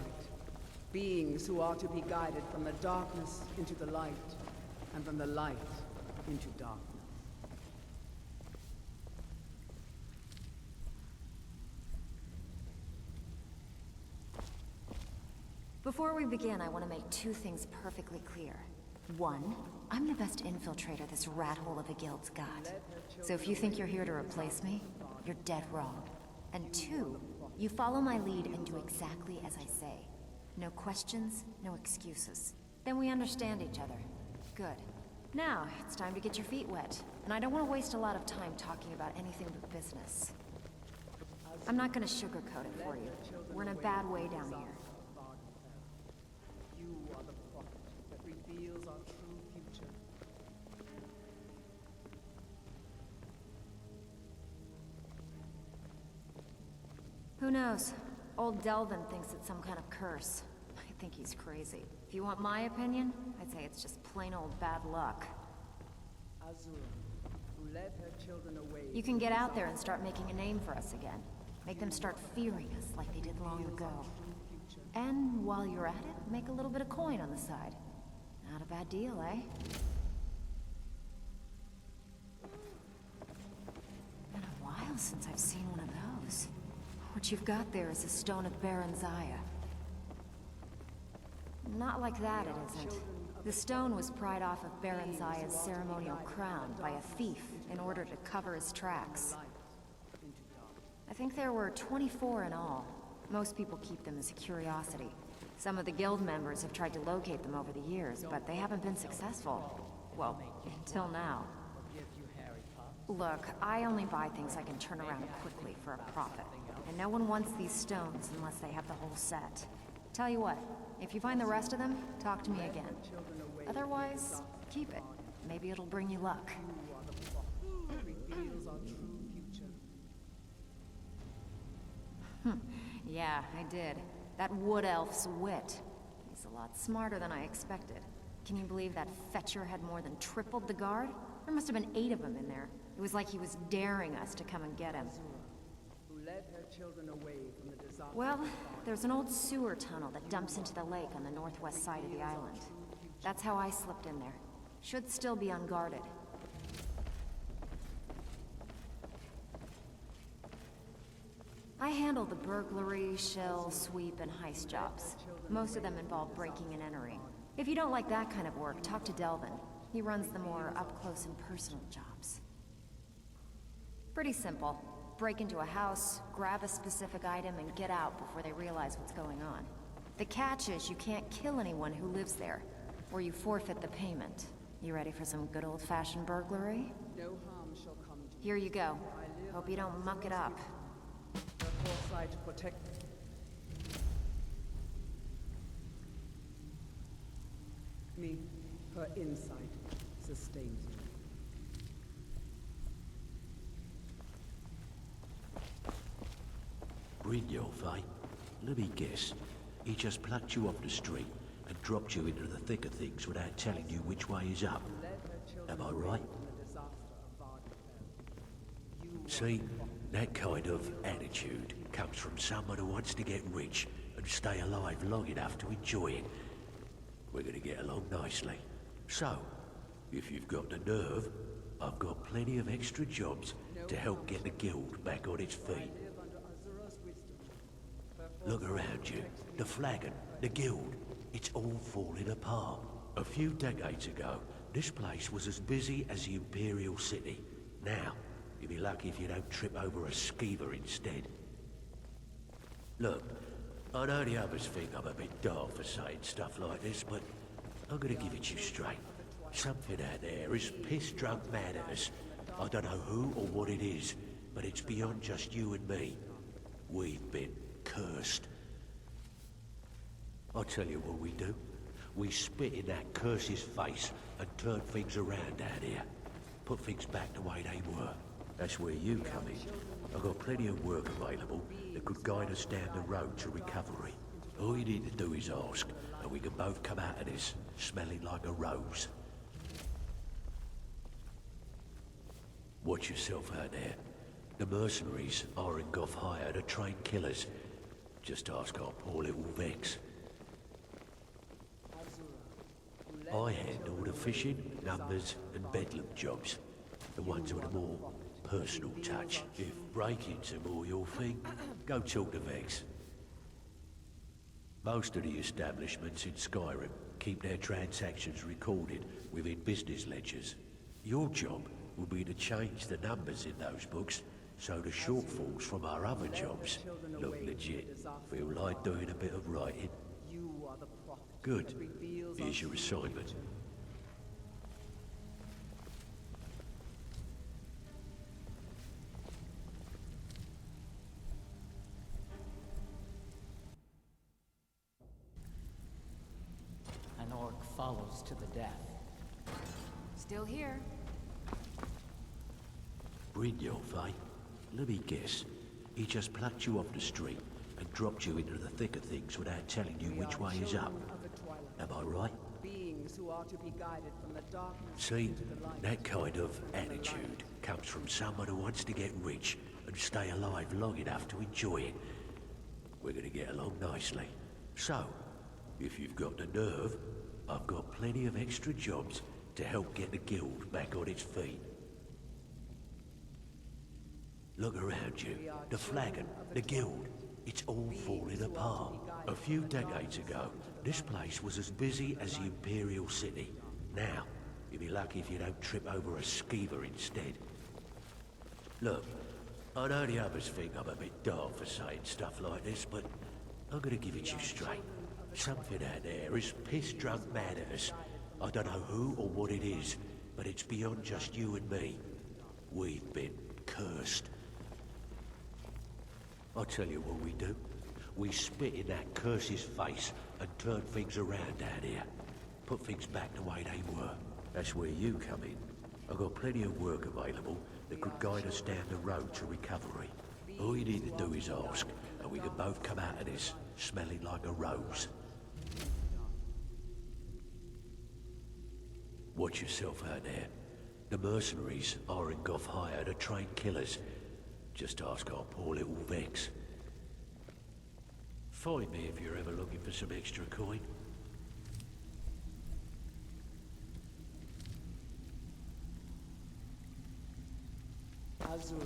Beings who are to be guided from the darkness into the light, and from the light into darkness. Before we begin, I want to make two things perfectly clear. One, I'm the best infiltrator this rat hole of a guild's got. So if you think you're here to replace me, you're dead wrong. And two, you follow my lead and do exactly as I say. No questions, no excuses. Then we understand each other. Good. Now, it's time to get your feet wet. And I don't want to waste a lot of time talking about anything but business. I'm not gonna sugarcoat it for you. We're in a bad way down here. You are the prophet that reveals our true future. Who knows? Old Delvin thinks it's some kind of curse. I think he's crazy. If you want my opinion, I'd say it's just plain old bad luck. Azura, who led her children away. You can get out there and start making a name for us again. Make them start fearing us like they did long ago. And while you're at it, make a little bit of coin on the side. Not a bad deal, eh? Been a while since I've seen one of those. What you've got there is a stone of Baron Zaya. Not like that, it isn't. The stone was pried off of Baron Zaya's ceremonial crown by a thief in order to cover his tracks. I think there were 24 in all. Most people keep them as a curiosity. Some of the guild members have tried to locate them over the years, but they haven't been successful. Well, until now. Look, I only buy things I can turn around quickly for a profit. And no one wants these stones unless they have the whole set. Tell you what, if you find the rest of them, talk to me again. Otherwise, keep it. Maybe it'll bring you luck. Yeah, I did. That wood elf's wit. He's a lot smarter than I expected. Can you believe that fetcher had more than tripled the guard? There must have been 8 of them in there. It was like he was daring us to come and get him. Well, there's an old sewer tunnel that dumps into the lake on the northwest side of the island. That's how I slipped in there. Should still be unguarded. I handle the burglary, shell, sweep, and heist jobs. Most of them involve breaking and entering. If you don't like that kind of work, talk to Delvin. He runs the more up-close and personal jobs. Pretty simple. Break into a house, grab a specific item, and get out before they realize what's going on. The catch is you can't kill anyone who lives there, or you forfeit the payment. You ready for some good old-fashioned burglary? No harm shall come to Here you go. Hope you don't muck it up. her foresight protect. Me, her insight sustains me. Brynjolf, eh? Let me guess. He just plucked you off the street and dropped you into the thick of things without telling you which way is up. Am I right? See, that kind of attitude comes from someone who wants to get rich and stay alive long enough to enjoy it. We're gonna get along nicely. So, if you've got the nerve, I've got plenty of extra jobs to help get the guild back on its feet. Look around you. The flagon, the guild, it's all falling apart. A few decades ago, this place was as busy as the Imperial City. Now, you'll be lucky if you don't trip over a skeever instead. Look, I know the others think I'm a bit daft for saying stuff like this, but I'm gonna give it to you straight. Something out there is piss-drunk mad at us. I don't know who or what it is, but it's beyond just you and me. We've been cursed. I'll tell you what we do. We spit in that curse's face and turn things around out here. Put things back the way they were. That's where you come in. I've got plenty of work available that could guide us down the road to recovery. All you need to do is ask, and we can both come out of this smelling like a rose. Watch yourself out there. The mercenaries are in Goth hire to train killers. Just ask our poor little Vex. I handle the fishing, numbers, and bedlam jobs. The ones with a more personal touch. If break-ins are more your thing, go talk to Vex. Most of the establishments in Skyrim keep their transactions recorded within business ledgers. Your job will be to change the numbers in those books so the shortfalls from our other jobs look legit. Feel like doing a bit of writing? Good. Here's your assignment. An orc follows to the death. Still here. Brynjolf, eh? Let me guess. He just plucked you off the street and dropped you into the thick of things without telling you which way is up. Am I right? Beings who are to be guided from the darkness. See, that kind of attitude comes from someone who wants to get rich and stay alive long enough to enjoy it. We're gonna get along nicely. So, if you've got the nerve, I've got plenty of extra jobs to help get the guild back on its feet. Look around you. The flagon, the guild, it's all falling apart. A few decades ago, this place was as busy as the Imperial City. Now, you'll be lucky if you don't trip over a skeever instead. Look, I know the others think I'm a bit daft for saying stuff like this, but I'm gonna give it to you straight. Something out there is piss-drunk mad at us. I don't know who or what it is, but it's beyond just you and me. We've been cursed. I'll tell you what we do. We spit in that curse's face and turn things around out here. Put things back the way they were. That's where you come in. I've got plenty of work available that could guide us down the road to recovery. All you need to do is ask, and we can both come out of this smelling like a rose. Watch yourself out there. The mercenaries are in Goth hire to train killers. Just ask our poor little Vex. Find me if you're ever looking for some extra coin. Azura,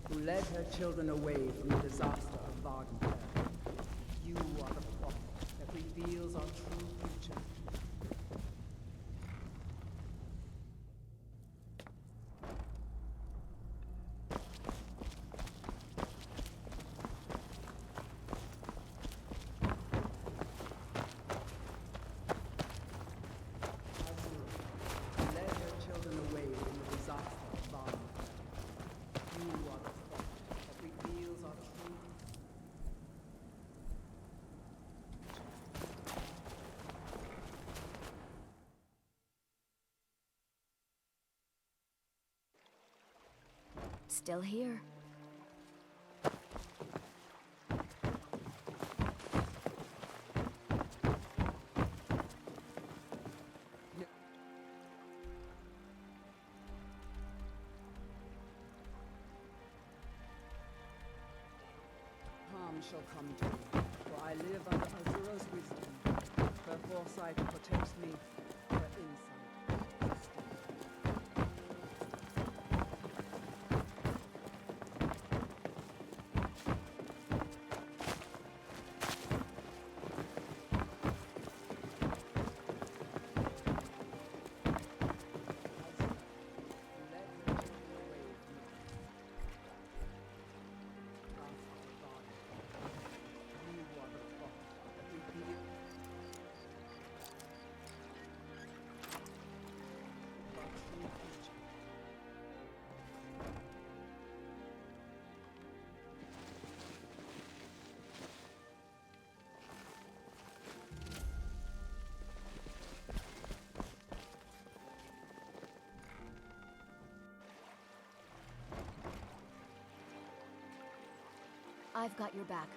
who led her children away from the disaster of Vardenberg. You are the prophet that reveals our true future. Still here. shall come to me, for I live under Azura's wisdom. Her foresight protects me, her insight sustains me. I've got your back.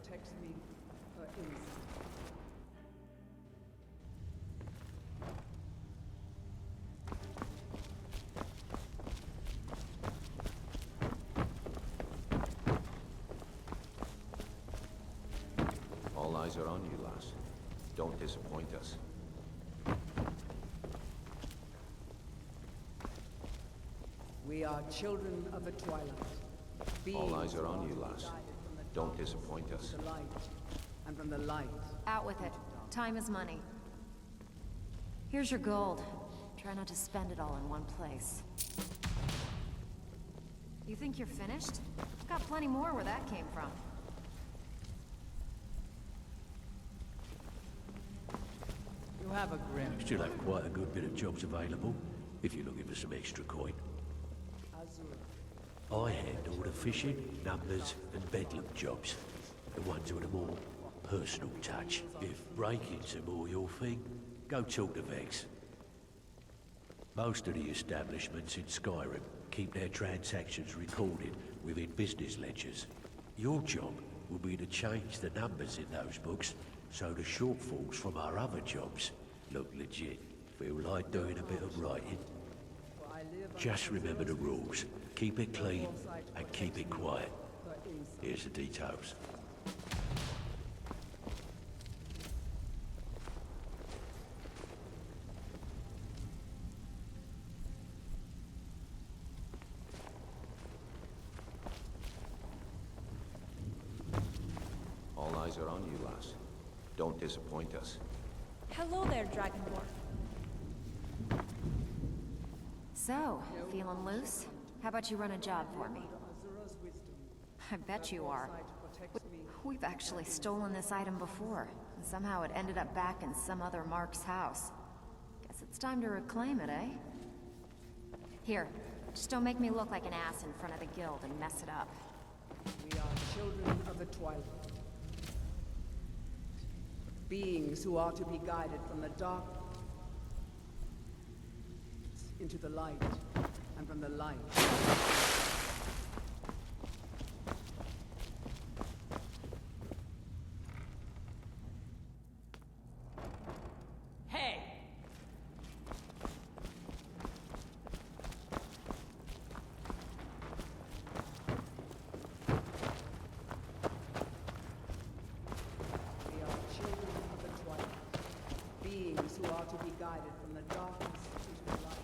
Protects me, her insight. All eyes are on you, lass. Don't disappoint us. We are children of the twilight. All eyes are on you, lass. Don't disappoint us. The light, and from the light. Out with it. Time is money. Here's your gold. Try not to spend it all in one place. You think you're finished? Got plenty more where that came from. You have a grim. Still have quite a good bit of jobs available, if you're looking for some extra coin. I handle the fishing, numbers, and bedlam jobs. The ones with a more personal touch. If breaking's a more your thing, go talk to Vex. Most of the establishments in Skyrim keep their transactions recorded within business ledgers. Your job will be to change the numbers in those books so the shortfalls from our other jobs look legit. Feel like doing a bit of writing? Just remember the rules. Keep it clean and keep it quiet. Here's the details. All eyes are on you, lass. Don't disappoint us. Hello there, Dragonborn. So, feeling loose? How about you run a job for me? I bet you are. We've actually stolen this item before, and somehow it ended up back in some other Mark's house. Guess it's time to reclaim it, eh? Here, just don't make me look like an ass in front of the guild and mess it up. We are children of the twilight. Beings who are to be guided from the dark into the light, and from the light. Hey! We are children of the twilight. Beings who are to be guided from the darkness into the light.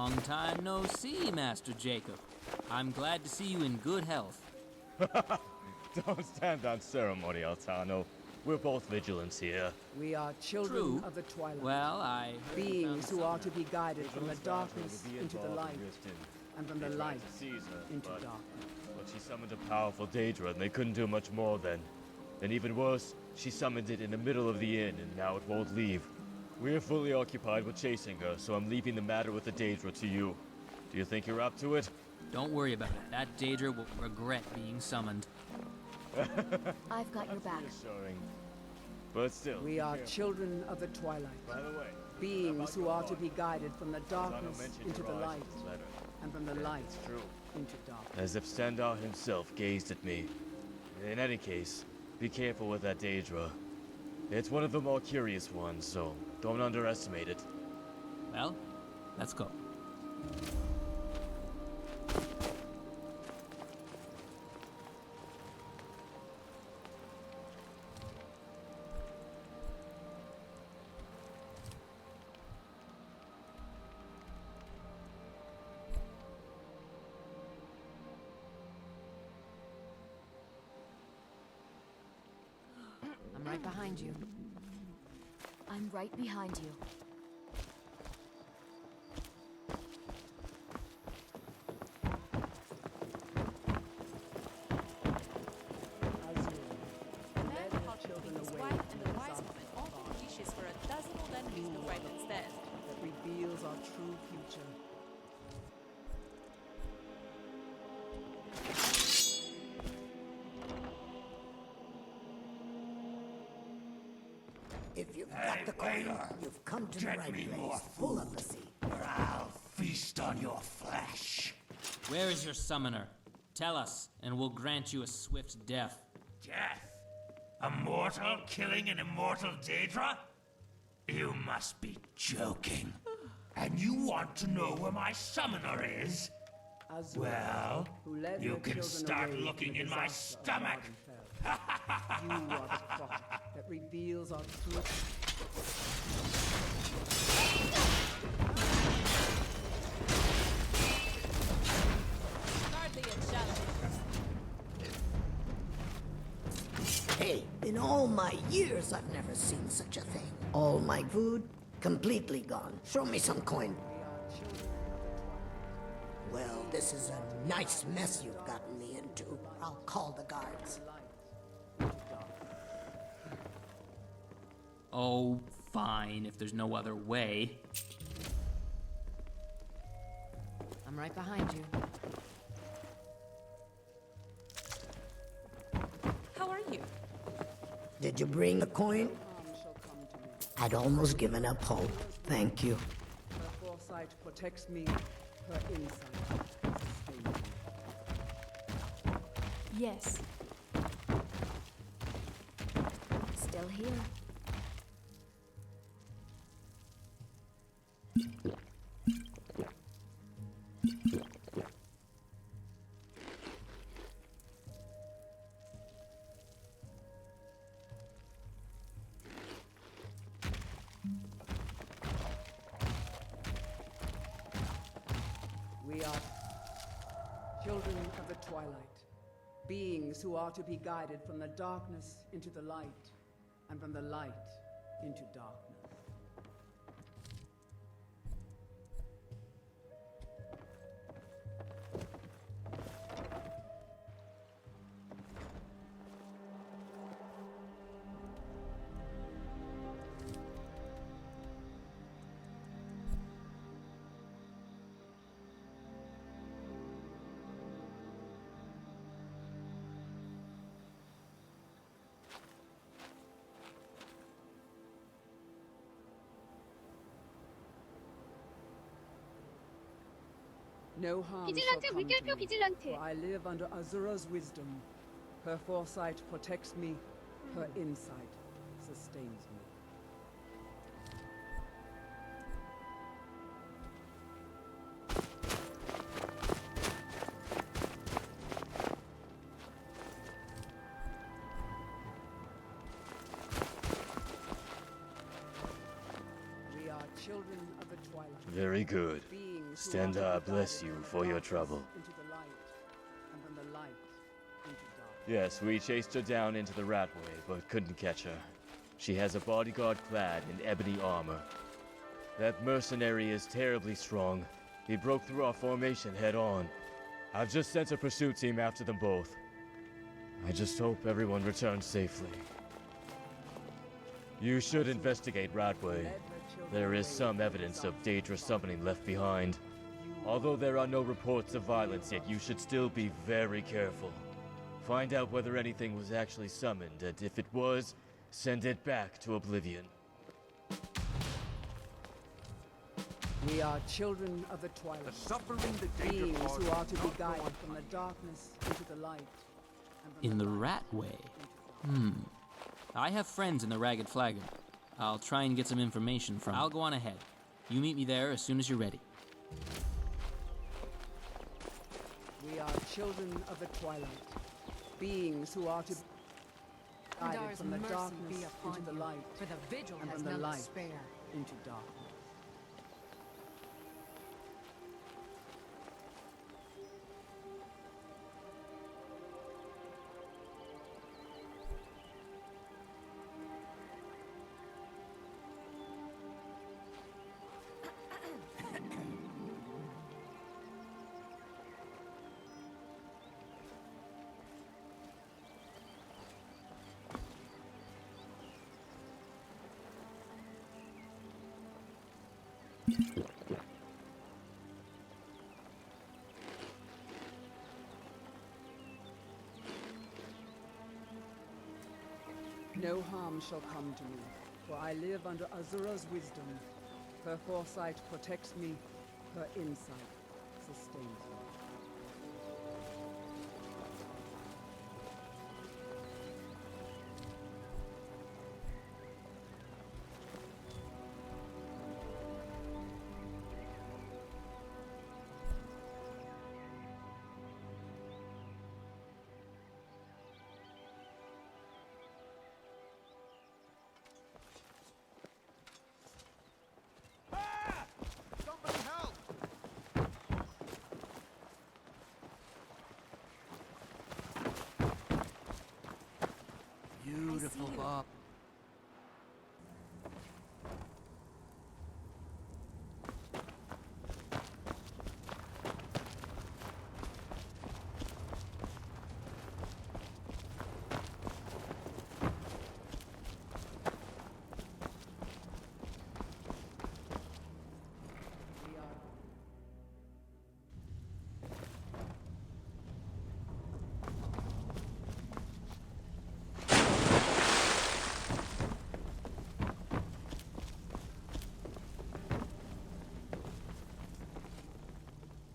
Long time no see, Master Jacob. I'm glad to see you in good health. Don't stand on ceremony, Altano. We're both vigilants here. We are children True. of the twilight. Well, I heard you beings found who are something. to be guided from the Vigilance darkness would be into the involved light, in Riston. and from They the tried light to seize her, into but darkness. she summoned a powerful Daedra, and they couldn't do much more then. And even worse, she summoned it in the middle of the inn, and now it won't leave. We're fully occupied with chasing her, so I'm leaving the matter with the Daedra to you. Do you think you're up to it? Don't worry about it. That Daedra will regret being summoned. I've got your back. Reassuring. But still, We are children of the twilight, by the way, beings who are to be guided from the darkness mentioned into the your eyes light, in his letter. and from the light True. into darkness. As if Stendhal himself gazed at me. In any case, be careful with that Daedra. It's one of the more curious ones, so don't underestimate it. Well, let's go. I'm right behind you. I'm right behind you. Man caught between his wife and a wise woman often wishes for a dozen old enemies to fight instead. That reveals our true future. If you've got the coin, you've come to the right place. Pull up the seat, or I'll feast on your flesh. Where is your summoner? Tell us, and we'll grant you a swift death. Death? A mortal killing an immortal Daedra? You must be joking. And you want to know where my summoner is? Well, you can start looking in my stomach. You are the prophet that reveals our truth. Hardly a challenge. Hey, in all my years, I've never seen such a thing. All my food, completely gone. Show me some coin. Well, this is a nice mess you've gotten me into. I'll call the guards. Oh, fine, if there's no other way. I'm right behind you. How are you? Did you bring the coin? I'd almost given up hope. Thank you. Her foresight protects me. Her insight sustains me. Yes. Still here. We are children of the twilight, beings who are to be guided from the darkness into the light, and from the light into darkness. No harm shall 비질런트 come to 물결표 me, 비질런트. for I live under Azura's wisdom. Her foresight protects me. Her insight sustains me. We are children of the twilight. Very good. Beings who Stenda are bless you for your trouble. into the light, and from the light into dark. Yes, we chased her down into the Ratway, but couldn't catch her. She has a bodyguard clad in ebony armor. That mercenary is terribly strong. He broke through our formation head on. I've just sent a pursuit team after them both. I just hope everyone returns safely. You should investigate Ratway. There is some evidence of Daedra summoning left behind. Although there are no reports of violence yet, you should still be very careful. Find out whether anything was actually summoned, and if it was, send it back to Oblivion. We are children of the twilight. The suffering the Daedra beings caused who are to be not go guided unpunished. from the darkness into the light. In the Ratway? I have friends in the Ragged Flagon. I'll try and get some information from them. I'll go on ahead. You meet me there as soon as you're ready. We are children of the twilight. Beings who are to be guided Andar's from the mercy darkness be upon into the you, light. for the vigil and has from the none to light spare. into darkness. No harm shall come to me, for I live under Azura's wisdom. Her foresight protects me, her insight sustains me. Somebody help! Beautiful, Bob.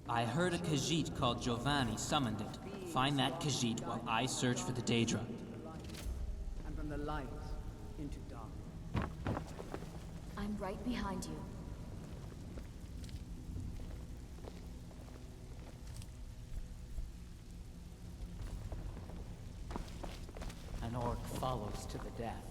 I heard a Khajiit called Giovanni summoned it. Find that Khajiit while I search for the Daedra. And from the light into dark. I'm right behind you. An orc follows to the death.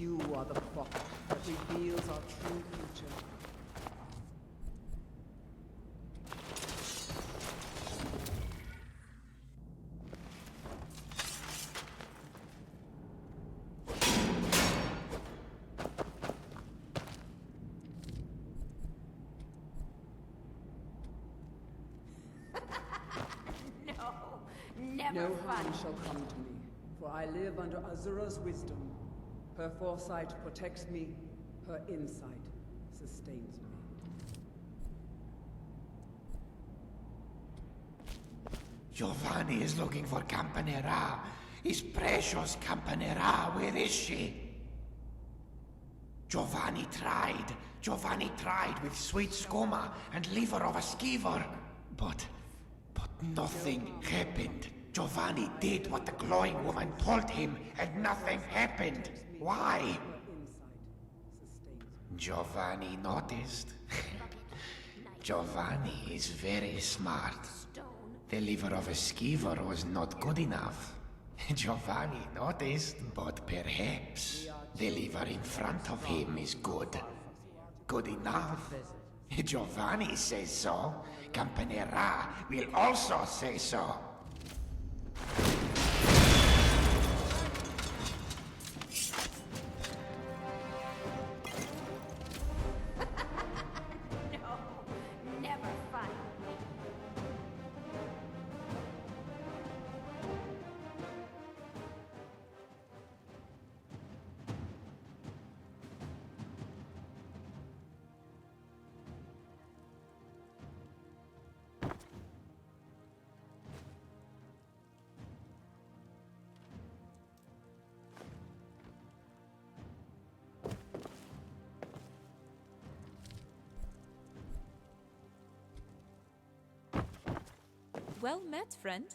You are the prophet that reveals our true future. Never No fun. harm shall come to me, for I live under Azura's wisdom. Her foresight protects me, her insight sustains me. Giovanni is looking for Campanera. His precious Campanera, where is she? Giovanni tried with sweet skooma and liver of a skeever. But nothing happened. Giovanni did what the glowing woman told him, and nothing happened. Why? Giovanni noticed. Giovanni is very smart. The liver of a skeever was not good enough. Giovanni noticed, but perhaps the liver in front of him is good. Good enough. Giovanni says so. Campanera will also say so. No, never fun. Well met, friend.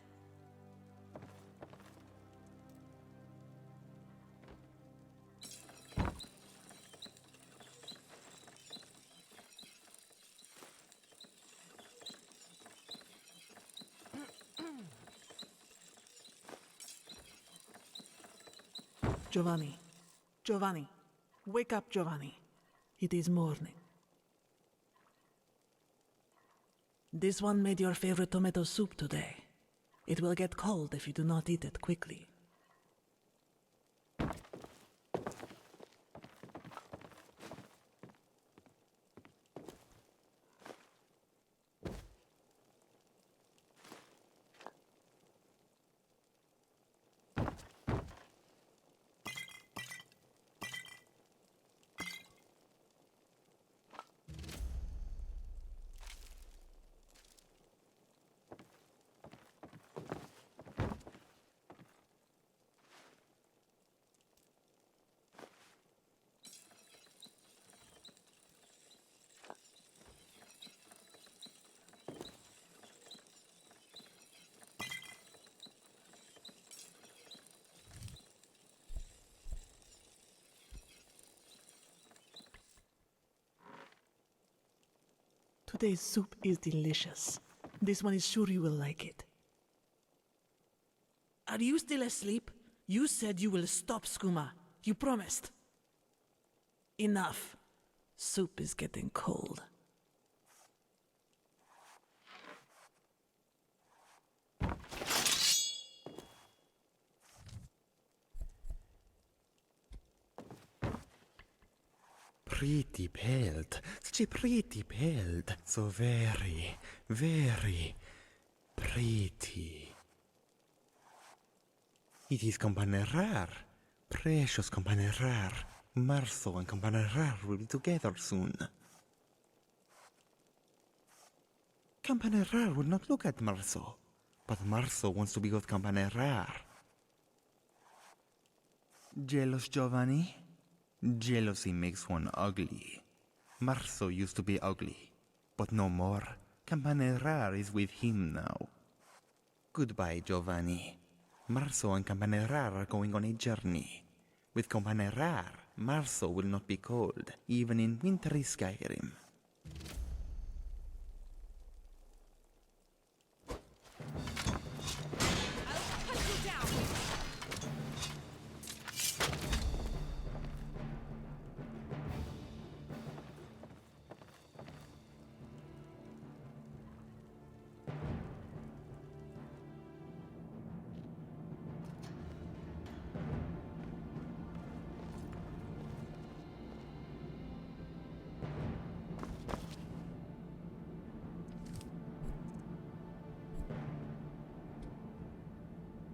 Giovanni. Giovanni. Wake up, Giovanni. It is morning. This one made your favorite tomato soup today. It will get cold if you do not eat it quickly. Today's soup is delicious. This one is sure you will like it. Are you still asleep? You said you will stop, skooma. You promised. Enough. Soup is getting cold. Pretty pelt, such a pretty pelt, so very, very pretty. It is Campanerar, precious Campanerar. Marso and Campanerar will be together soon. Campanerar will not look at Marso, but Marso wants to be with Campanerar. Jealous, Giovanni? Jealousy makes one ugly. Marso used to be ugly, but no more. Campanerar is with him now. Goodbye, Giovanni. Marso and Campanerar are going on a journey. With Campanerar, Marso will not be cold, even in wintry Skyrim.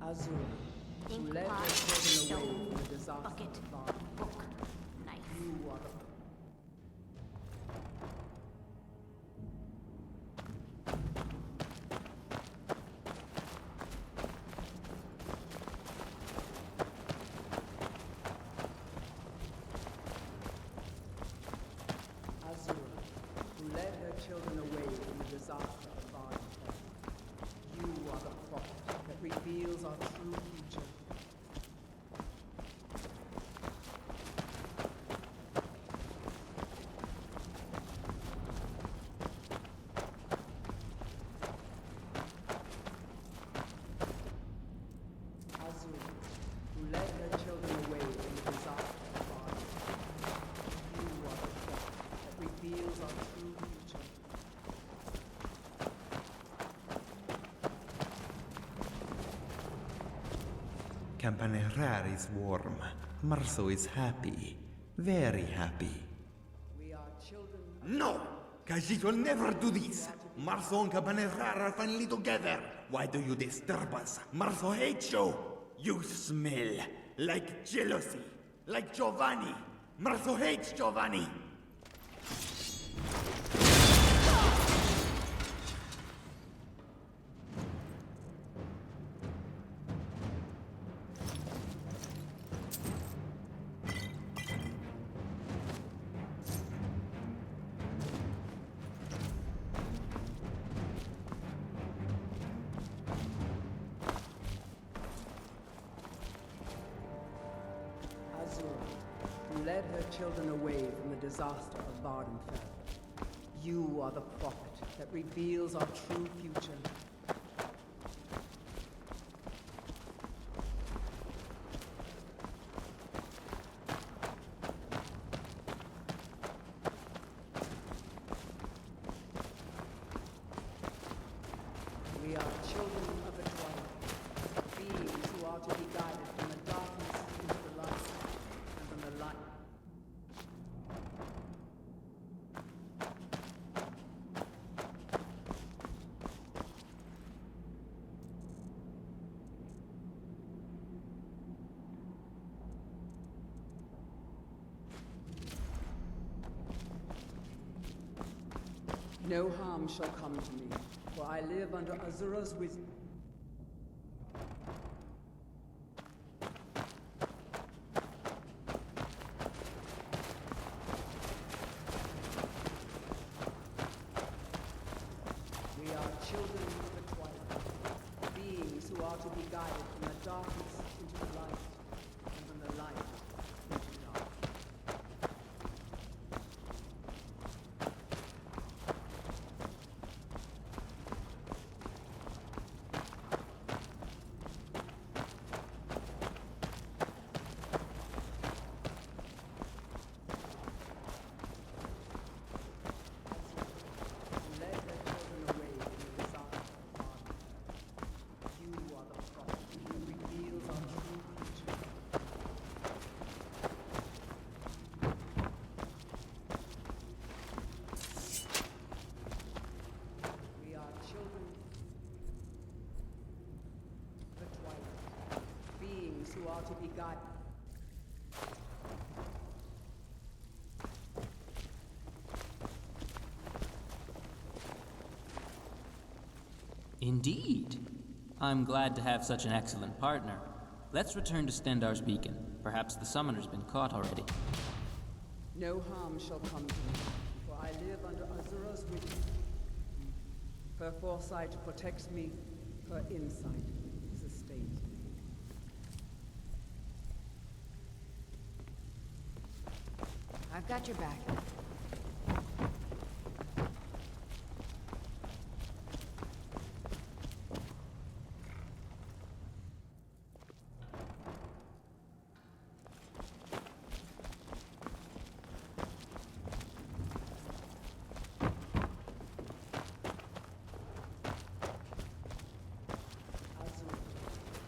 Azura, who Ink led pot, her children away stone, from the disaster bucket, of Bard. book, knife. You are the Azura, who led her children away from the disaster of Bard. You are the prophet that reveals our true future. Azura, who led her children away from the disaster of Bard. You are the prophet that reveals our true future. Campanerar is warm. Marso is happy. Very happy. We are children. No! Khajiit will never do this! Marso and Campanerar are finally together! Why do you disturb us? Marso hates you! You smell like jealousy, like Giovanni! Marso hates Giovanni! Azura, who led her children away from the disaster of Vardenfell. You are the prophet that reveals our true future. We are children of the twilight, beings who are to be guided from the darkness into the light, and from the light. No harm shall come to me, for I live under Azura's wisdom. We are children of the twilight, beings who are to be guided from the darkness into the light, and from the light into the dark. Led their children away from the disaster of Bard. You are the prophet who reveals our true future. We are children of the twilight, beings who are to be guided. Indeed. I'm glad to have such an excellent partner. Let's return to Stendar's beacon. Perhaps the summoner's been caught already. No harm shall come to me, for I live under Azura's wisdom. Her foresight protects me, her insight sustains me. I've got your back. Azura,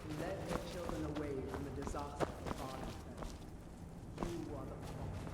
who led her children away from the disaster of Vardenfell. You are the prophet.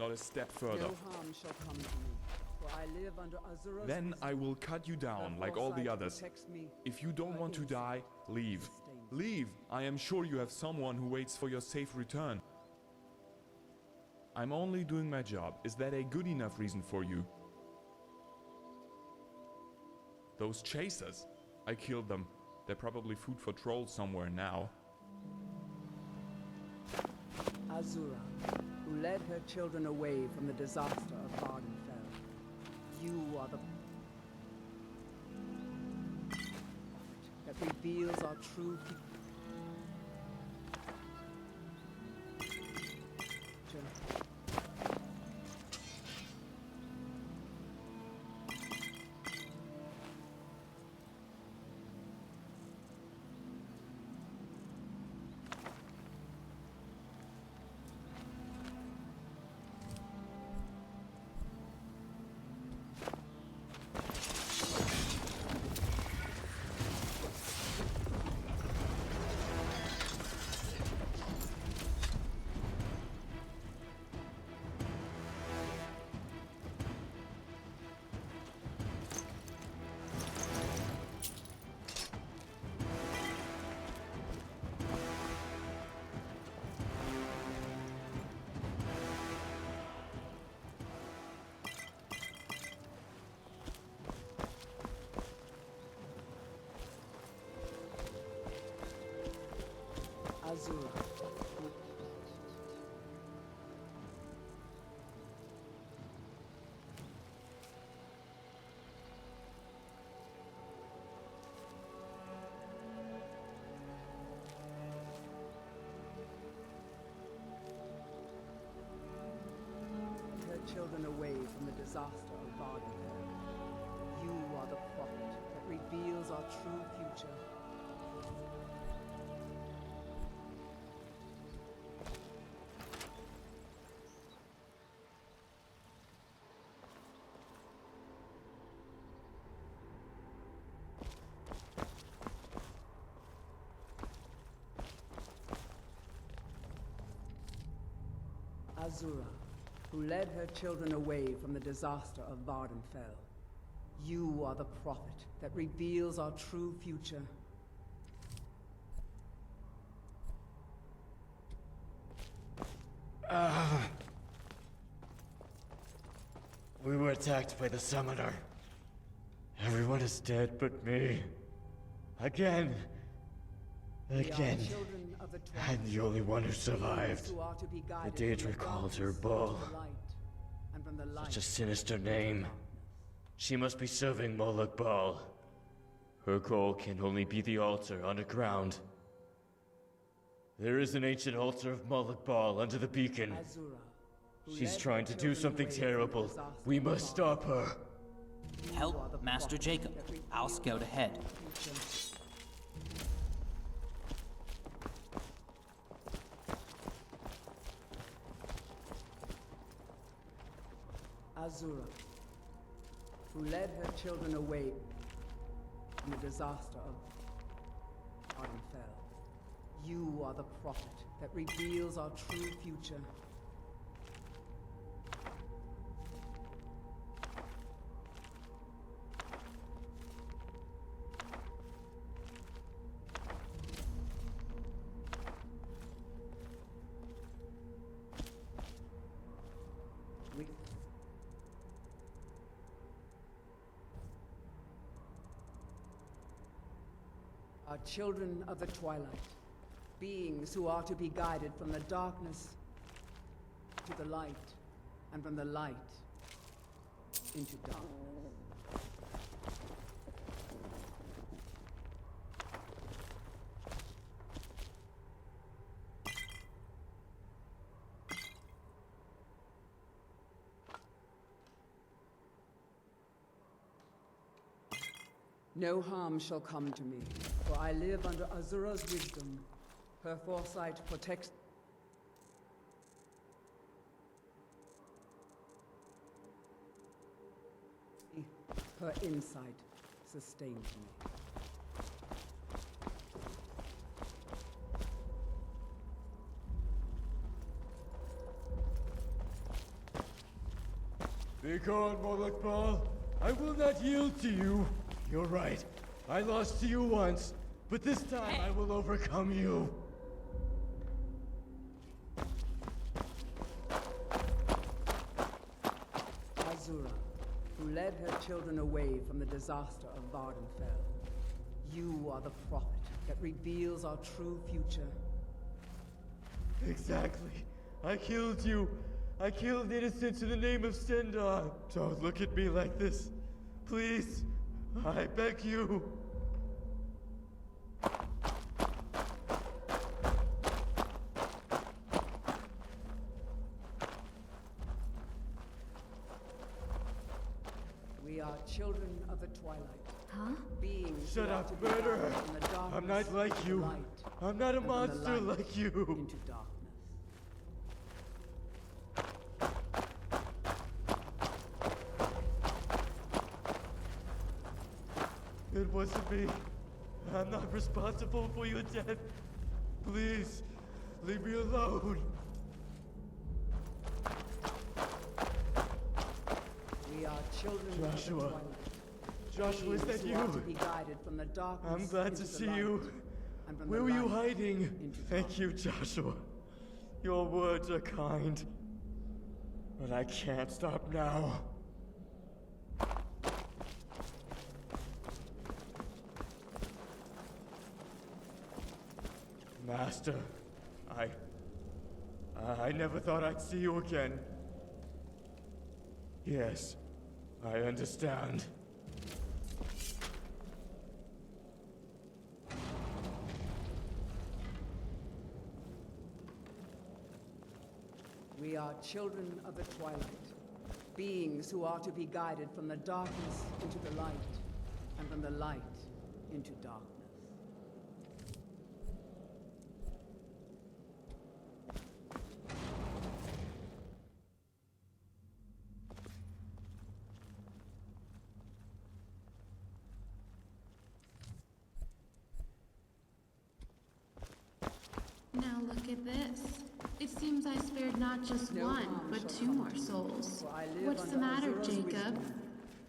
not a step further. No harm shall come to me, for I live under Azura's Then wisdom. I will cut you down Her like all the foresight others. protects me. If you don't Her want to insight die, leave. sustains Leave! I am sure you have someone who waits for your safe return. I'm only doing my job. Is that a good enough reason for you? Those chasers. I killed them. They're probably food for trolls somewhere now. Azura, who led her children away from the disaster of Vardenfell. You are the that reveals our true future. Azura. Her children away from the disaster of Vardenfell. You are the prophet that reveals our true future. Azura, who led her children away from the disaster of Vardenfell. You are the prophet that reveals our true future. We were attacked by the summoner. Everyone is dead but me. Again. Again. I'm the only one who survived. The Daedra called her Bull. Such a sinister name. She must be serving Moloch Baal. Her goal can only be the altar underground. There is an ancient altar of Moloch Baal under the beacon. She's trying to do something terrible. We must stop her. Help Master Jacob. I'll scout ahead. Azura, who led her children away from the disaster of Vardenfell. You are the prophet that reveals our true future. Are children of the twilight, beings who are to be guided from the darkness to the light, and from the light into darkness. No harm shall come to me, for I live under Azura's wisdom. Her foresight protects. Her insight sustains me. Begone, Moloch-Bal! I will not yield to you! You're right. I lost to you once, but this time I will overcome you! Azura, who led her children away from the disaster of Vardenfell. You are the prophet that reveals our true future. Exactly. I killed you. I killed innocents in the name of Sendar. Don't look at me like this. Please. I beg you. We are children of the twilight. Huh? Beings Shut who are up, to be murderer! guided from the darkness I'm not like into you. light, I'm not a and from the monster light like you. into darkness. It wasn't me. I'm not responsible for your death. Please, leave me alone. We are children Joshua. of the twilight. Joshua, is Beings that who are to you? be guided from the darkness I'm glad into to the see light, you. and from Where the were you light hiding? into Thank you, Joshua. Your words are kind. But I can't stop now. Master, I never thought I'd see you again. Yes, I understand. We are children of the twilight. Beings who are to be guided from the darkness into the light, and from the light into darkness. Now look at this. It seems I spared not just one, but two more souls. What's the matter, Jacob?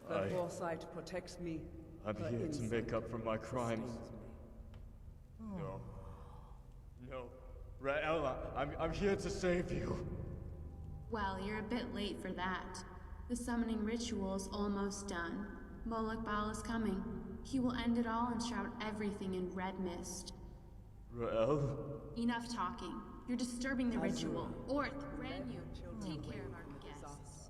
Her foresight protects me. I'm her here to insight make up for my crimes. sustains me. No. No. Rael, I'm here to save you. Well, you're a bit late for that. The summoning ritual's almost done. Moloch-Bal is coming. He will end it all and shroud everything in red mist. Rael? Enough talking. You're disturbing the Azura. ritual. Orth, Renu, take care of our guests.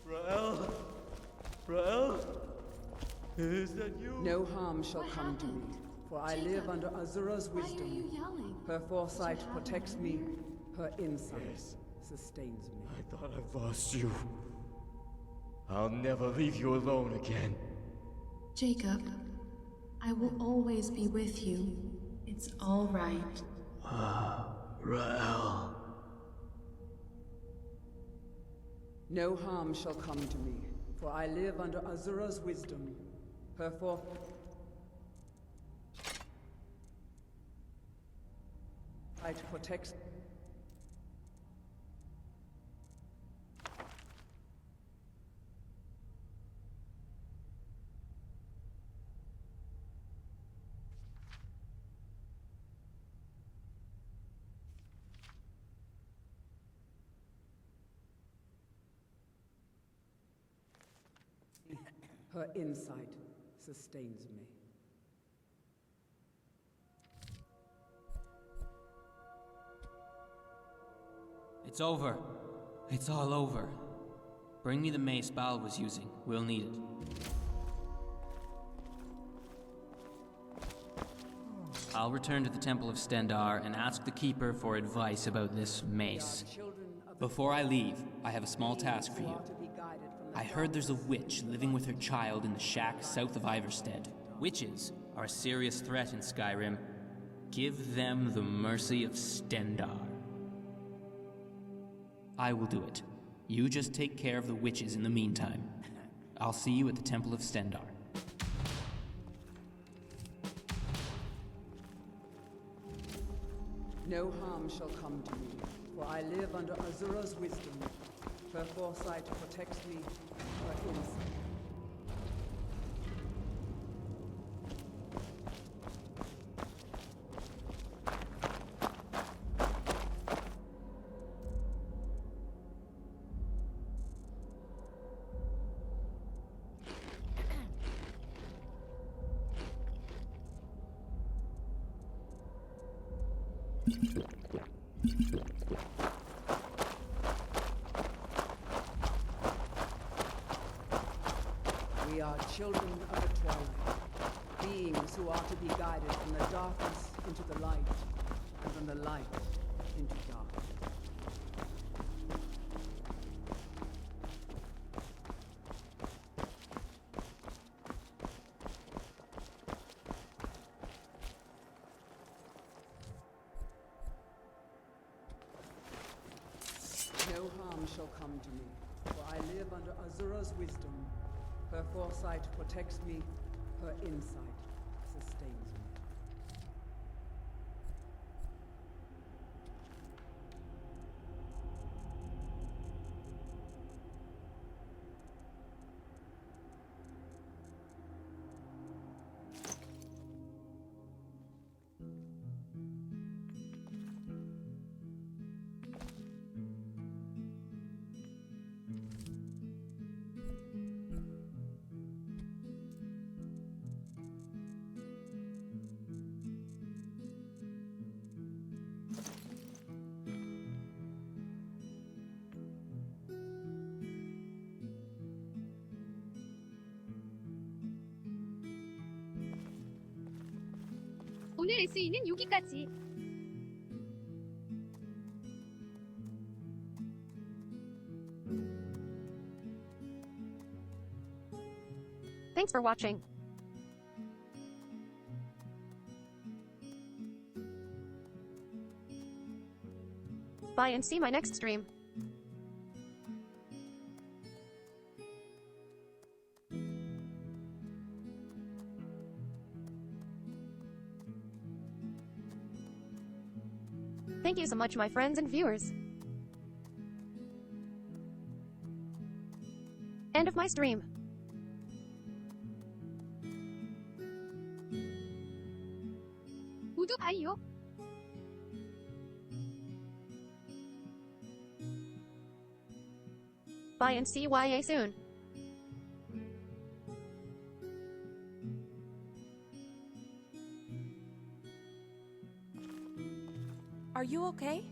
Rael? Rael? Is that you? No harm shall come to me, for I live under Azura's wisdom. Why are you yelling? Her foresight protects me. Her insight sustains me. I thought I've lost you. I'll never leave you alone again. Jacob, I will always be with you. It's all right. Rael. No harm shall come to me, for I live under Azura's wisdom. Her foresight protects. Her insight sustains me. It's over. It's all over. Bring me the mace Baal was using. We'll need it. I'll return to the Temple of Stendar and ask the Keeper for advice about this mace. Before I leave, I have a small task for you. I heard there's a witch living with her child in the shack south of Iverstead. Witches are a serious threat in Skyrim. Give them the mercy of Stendar. I will do it. You just take care of the witches in the meantime. I'll see you at the Temple of Stendar. No harm shall come to me, for I live under Azura's wisdom. Her foresight protects me, her insight. We are children of the twilight, beings who are to be guided from the darkness into the light, and from the light into darkness. No harm shall come to me, for I live under Azura's wisdom. Her foresight protects me, her insight sustains me. 오늘 SE는 여기까지. Thanks for watching. Bye and see my next stream. Thank you so much, my friends and viewers. End of my stream. 모두 바이요. Bye and see you soon. Are you okay?